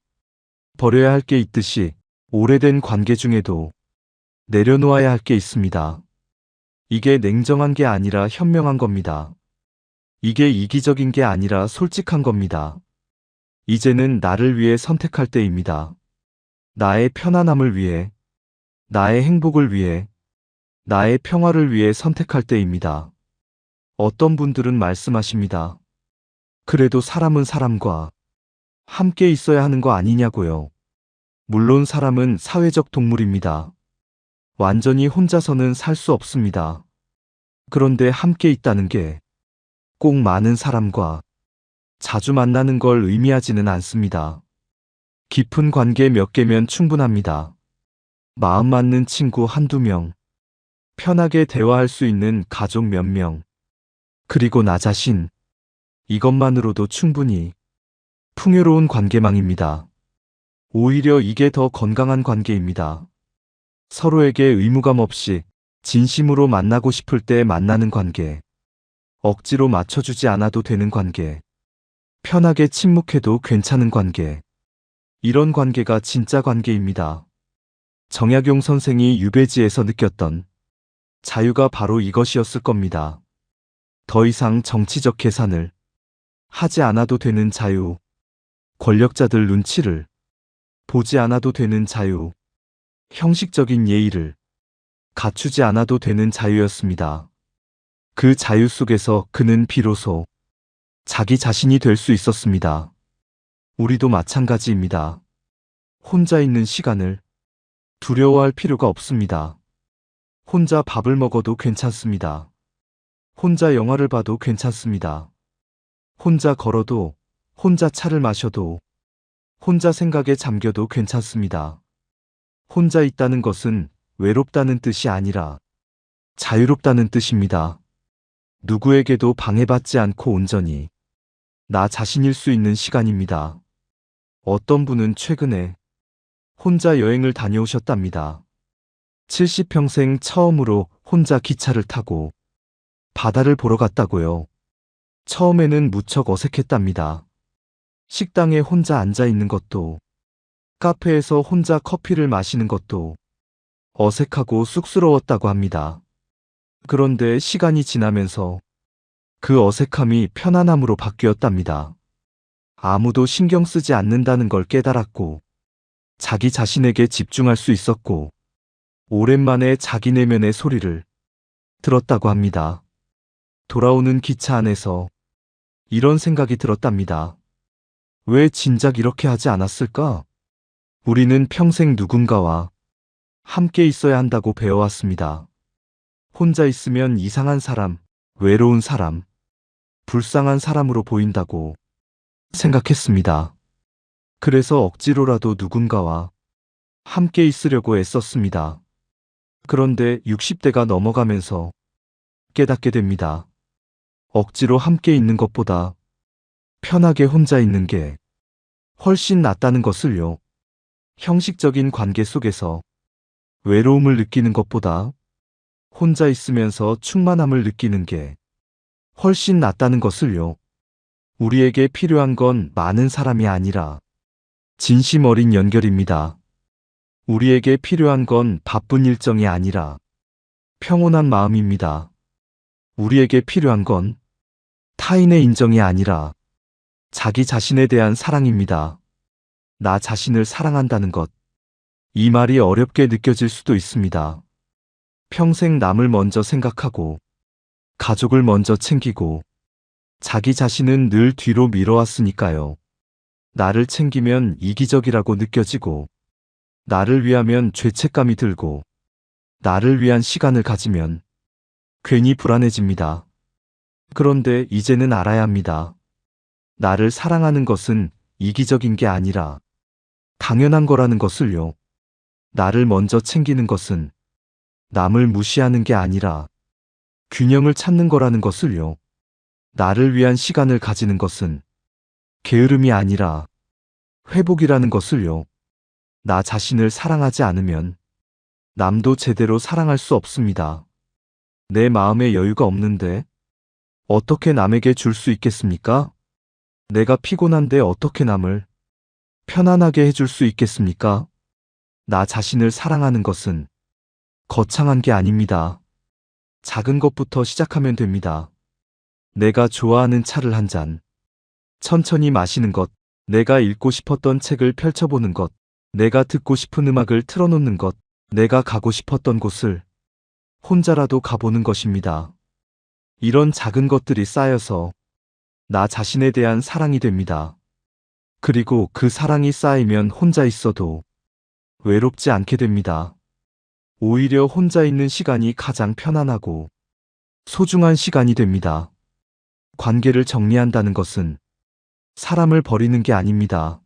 버려야 할 게 있듯이 오래된 관계 중에도 내려놓아야 할 게 있습니다. 이게 냉정한 게 아니라 현명한 겁니다. 이게 이기적인 게 아니라 솔직한 겁니다. 이제는 나를 위해 선택할 때입니다. 나의 편안함을 위해, 나의 행복을 위해, 나의 평화를 위해 선택할 때입니다. 어떤 분들은 말씀하십니다. 그래도 사람은 사람과 함께 있어야 하는 거 아니냐고요. 물론 사람은 사회적 동물입니다. 완전히 혼자서는 살 수 없습니다. 그런데 함께 있다는 게 꼭 많은 사람과 자주 만나는 걸 의미하지는 않습니다. 깊은 관계 몇 개면 충분합니다. 마음 맞는 친구 한두 명, 편하게 대화할 수 있는 가족 몇 명, 그리고 나 자신, 이것만으로도 충분히 풍요로운 관계망입니다. 오히려 이게 더 건강한 관계입니다. 서로에게 의무감 없이 진심으로 만나고 싶을 때 만나는 관계, 억지로 맞춰주지 않아도 되는 관계, 편하게 침묵해도 괜찮은 관계, 이런 관계가 진짜 관계입니다. 정약용 선생이 유배지에서 느꼈던 자유가 바로 이것이었을 겁니다. 더 이상 정치적 계산을 하지 않아도 되는 자유, 권력자들 눈치를 보지 않아도 되는 자유, 형식적인 예의를 갖추지 않아도 되는 자유였습니다. 그 자유 속에서 그는 비로소 자기 자신이 될 수 있었습니다. 우리도 마찬가지입니다. 혼자 있는 시간을 두려워할 필요가 없습니다. 혼자 밥을 먹어도 괜찮습니다. 혼자 영화를 봐도 괜찮습니다. 혼자 걸어도, 혼자 차를 마셔도, 혼자 생각에 잠겨도 괜찮습니다. 혼자 있다는 것은 외롭다는 뜻이 아니라 자유롭다는 뜻입니다. 누구에게도 방해받지 않고 온전히 나 자신일 수 있는 시간입니다. 어떤 분은 최근에 혼자 여행을 다녀오셨답니다. 70평생 처음으로 혼자 기차를 타고 바다를 보러 갔다고요. 처음에는 무척 어색했답니다. 식당에 혼자 앉아 있는 것도, 카페에서 혼자 커피를 마시는 것도 어색하고 쑥스러웠다고 합니다. 그런데 시간이 지나면서 그 어색함이 편안함으로 바뀌었답니다. 아무도 신경 쓰지 않는다는 걸 깨달았고, 자기 자신에게 집중할 수 있었고, 오랜만에 자기 내면의 소리를 들었다고 합니다. 돌아오는 기차 안에서 이런 생각이 들었답니다. 왜 진작 이렇게 하지 않았을까? 우리는 평생 누군가와 함께 있어야 한다고 배워왔습니다. 혼자 있으면 이상한 사람, 외로운 사람, 불쌍한 사람으로 보인다고 생각했습니다. 그래서 억지로라도 누군가와 함께 있으려고 애썼습니다. 그런데 60대가 넘어가면서 깨닫게 됩니다. 억지로 함께 있는 것보다 편하게 혼자 있는 게 훨씬 낫다는 것을요. 형식적인 관계 속에서 외로움을 느끼는 것보다 혼자 있으면서 충만함을 느끼는 게 훨씬 낫다는 것을요. 우리에게 필요한 건 많은 사람이 아니라 진심 어린 연결입니다. 우리에게 필요한 건 바쁜 일정이 아니라 평온한 마음입니다. 우리에게 필요한 건 타인의 인정이 아니라 자기 자신에 대한 사랑입니다. 나 자신을 사랑한다는 것, 이 말이 어렵게 느껴질 수도 있습니다. 평생 남을 먼저 생각하고, 가족을 먼저 챙기고, 자기 자신은 늘 뒤로 미뤄왔으니까요. 나를 챙기면 이기적이라고 느껴지고, 나를 위하면 죄책감이 들고, 나를 위한 시간을 가지면 괜히 불안해집니다. 그런데 이제는 알아야 합니다. 나를 사랑하는 것은 이기적인 게 아니라 당연한 거라는 것을요. 나를 먼저 챙기는 것은 남을 무시하는 게 아니라 균형을 찾는 거라는 것을요. 나를 위한 시간을 가지는 것은 게으름이 아니라 회복이라는 것을요. 나 자신을 사랑하지 않으면 남도 제대로 사랑할 수 없습니다. 내 마음에 여유가 없는데 어떻게 남에게 줄 수 있겠습니까? 내가 피곤한데 어떻게 남을 편안하게 해줄 수 있겠습니까? 나 자신을 사랑하는 것은 거창한 게 아닙니다. 작은 것부터 시작하면 됩니다. 내가 좋아하는 차를 한 잔, 천천히 마시는 것, 내가 읽고 싶었던 책을 펼쳐보는 것, 내가 듣고 싶은 음악을 틀어놓는 것, 내가 가고 싶었던 곳을 혼자라도 가보는 것입니다. 이런 작은 것들이 쌓여서 나 자신에 대한 사랑이 됩니다. 그리고 그 사랑이 쌓이면 혼자 있어도 외롭지 않게 됩니다. 오히려 혼자 있는 시간이 가장 편안하고 소중한 시간이 됩니다. 관계를 정리한다는 것은 사람을 버리는 게 아닙니다.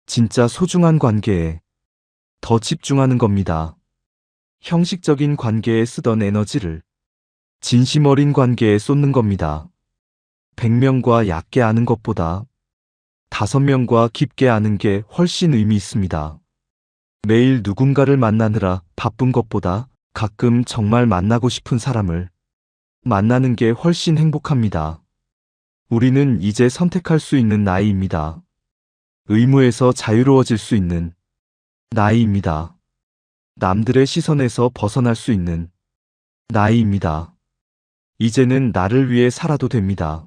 진짜 소중한 관계에 더 집중하는 겁니다. 형식적인 관계에 쓰던 에너지를 진심 어린 관계에 쏟는 겁니다. 100명과 얕게 아는 것보다 5명과 깊게 아는 게 훨씬 의미 있습니다. 매일 누군가를 만나느라 바쁜 것보다 가끔 정말 만나고 싶은 사람을 만나는 게 훨씬 행복합니다. 우리는 이제 선택할 수 있는 나이입니다. 의무에서 자유로워질 수 있는 나이입니다. 남들의 시선에서 벗어날 수 있는 나이입니다. 이제는 나를 위해 살아도 됩니다.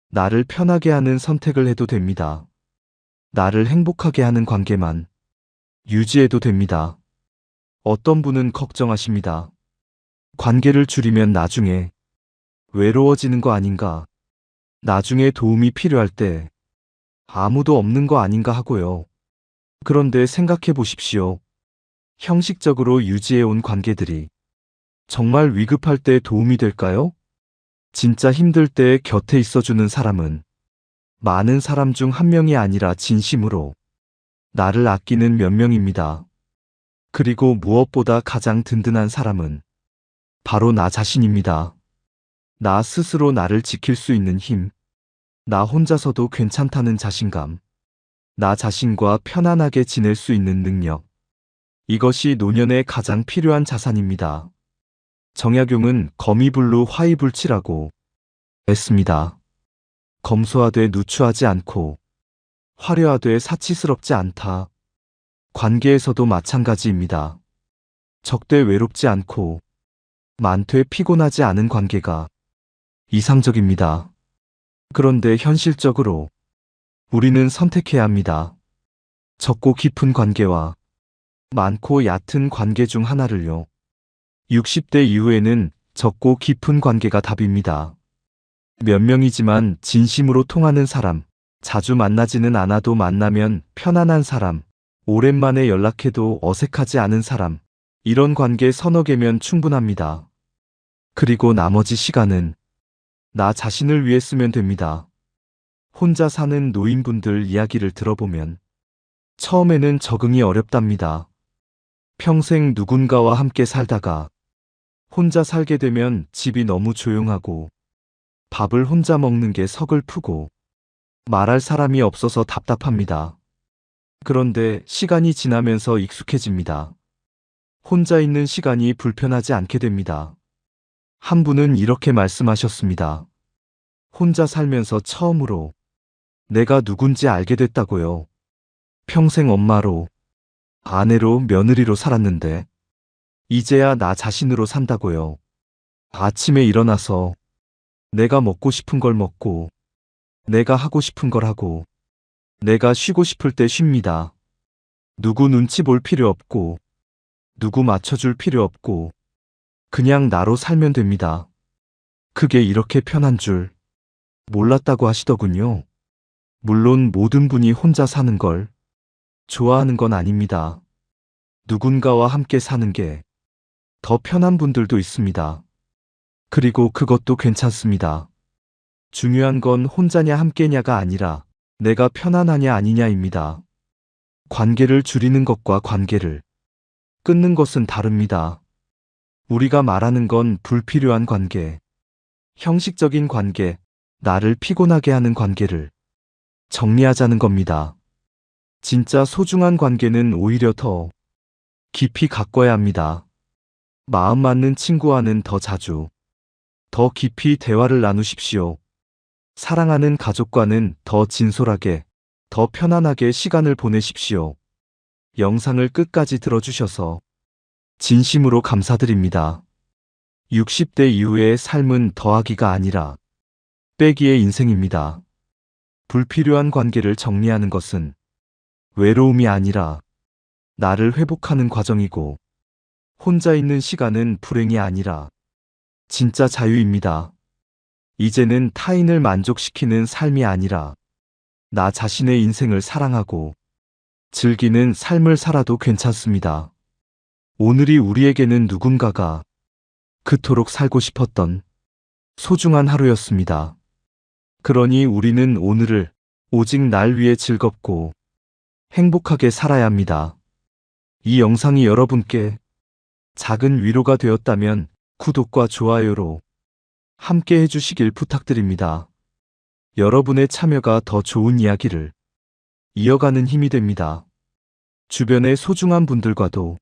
나를 편하게 하는 선택을 해도 됩니다. 나를 행복하게 하는 관계만 유지해도 됩니다. 어떤 분은 걱정하십니다. 관계를 줄이면 나중에 외로워지는 거 아닌가? 나중에 도움이 필요할 때 아무도 없는 거 아닌가 하고요. 그런데 생각해 보십시오. 형식적으로 유지해온 관계들이 정말 위급할 때 도움이 될까요? 진짜 힘들 때 곁에 있어주는 사람은 많은 사람 중 한 명이 아니라 진심으로 나를 아끼는 몇 명입니다. 그리고 무엇보다 가장 든든한 사람은 바로 나 자신입니다. 나 스스로 나를 지킬 수 있는 힘, 나 혼자서도 괜찮다는 자신감, 나 자신과 편안하게 지낼 수 있는 능력. 이것이 노년에 가장 필요한 자산입니다. 정약용은 거미불로 화이불치라고 했습니다. 검소하되 누추하지 않고 화려하되 사치스럽지 않다. 관계에서도 마찬가지입니다. 적되 외롭지 않고 많되 피곤하지 않은 관계가 이상적입니다. 그런데 현실적으로 우리는 선택해야 합니다. 적고 깊은 관계와 많고 얕은 관계 중 하나를요. 60대 이후에는 적고 깊은 관계가 답입니다. 몇 명이지만 진심으로 통하는 사람, 자주 만나지는 않아도 만나면 편안한 사람, 오랜만에 연락해도 어색하지 않은 사람, 이런 관계 서너 개면 충분합니다. 그리고 나머지 시간은 나 자신을 위해 쓰면 됩니다. 혼자 사는 노인분들 이야기를 들어보면 처음에는 적응이 어렵답니다. 평생 누군가와 함께 살다가 혼자 살게 되면 집이 너무 조용하고 밥을 혼자 먹는 게 서글프고 말할 사람이 없어서 답답합니다. 그런데 시간이 지나면서 익숙해집니다. 혼자 있는 시간이 불편하지 않게 됩니다. 한 분은 이렇게 말씀하셨습니다. 혼자 살면서 처음으로 내가 누군지 알게 됐다고요. 평생 엄마로, 아내로, 며느리로 살았는데 이제야 나 자신으로 산다고요. 아침에 일어나서 내가 먹고 싶은 걸 먹고 내가 하고 싶은 걸 하고 내가 쉬고 싶을 때 쉽니다. 누구 눈치 볼 필요 없고, 누구 맞춰줄 필요 없고, 그냥 나로 살면 됩니다. 그게 이렇게 편한 줄 몰랐다고 하시더군요. 물론 모든 분이 혼자 사는 걸 좋아하는 건 아닙니다. 누군가와 함께 사는 게 더 편한 분들도 있습니다. 그리고 그것도 괜찮습니다. 중요한 건 혼자냐 함께냐가 아니라 내가 편안하냐 아니냐입니다. 관계를 줄이는 것과 관계를 끊는 것은 다릅니다. 우리가 말하는 건 불필요한 관계, 형식적인 관계, 나를 피곤하게 하는 관계를 정리하자는 겁니다. 진짜 소중한 관계는 오히려 더 깊이 가꿔야 합니다. 마음 맞는 친구와는 더 자주, 더 깊이 대화를 나누십시오. 사랑하는 가족과는 더 진솔하게, 더 편안하게 시간을 보내십시오. 영상을 끝까지 들어주셔서 진심으로 감사드립니다. 60대 이후의 삶은 더하기가 아니라 빼기의 인생입니다. 불필요한 관계를 정리하는 것은 외로움이 아니라 나를 회복하는 과정이고, 혼자 있는 시간은 불행이 아니라 진짜 자유입니다. 이제는 타인을 만족시키는 삶이 아니라 나 자신의 인생을 사랑하고 즐기는 삶을 살아도 괜찮습니다. 오늘이 우리에게는 누군가가 그토록 살고 싶었던 소중한 하루였습니다. 그러니 우리는 오늘을 오직 날 위해 즐겁고 행복하게 살아야 합니다. 이 영상이 여러분께 작은 위로가 되었다면 구독과 좋아요로 함께 해주시길 부탁드립니다. 여러분의 참여가 더 좋은 이야기를 이어가는 힘이 됩니다. 주변의 소중한 분들과도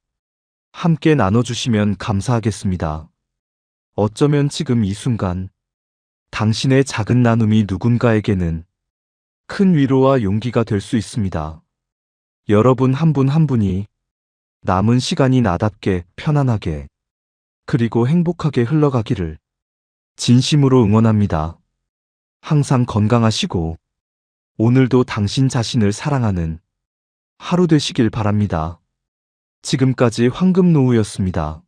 함께 나눠주시면 감사하겠습니다. 어쩌면 지금 이 순간 당신의 작은 나눔이 누군가에게는 큰 위로와 용기가 될 수 있습니다. 여러분 한 분 한 분이 남은 시간이 나답게 편안하게 그리고 행복하게 흘러가기를 진심으로 응원합니다. 항상 건강하시고 오늘도 당신 자신을 사랑하는 하루 되시길 바랍니다. 지금까지 황금노우였습니다.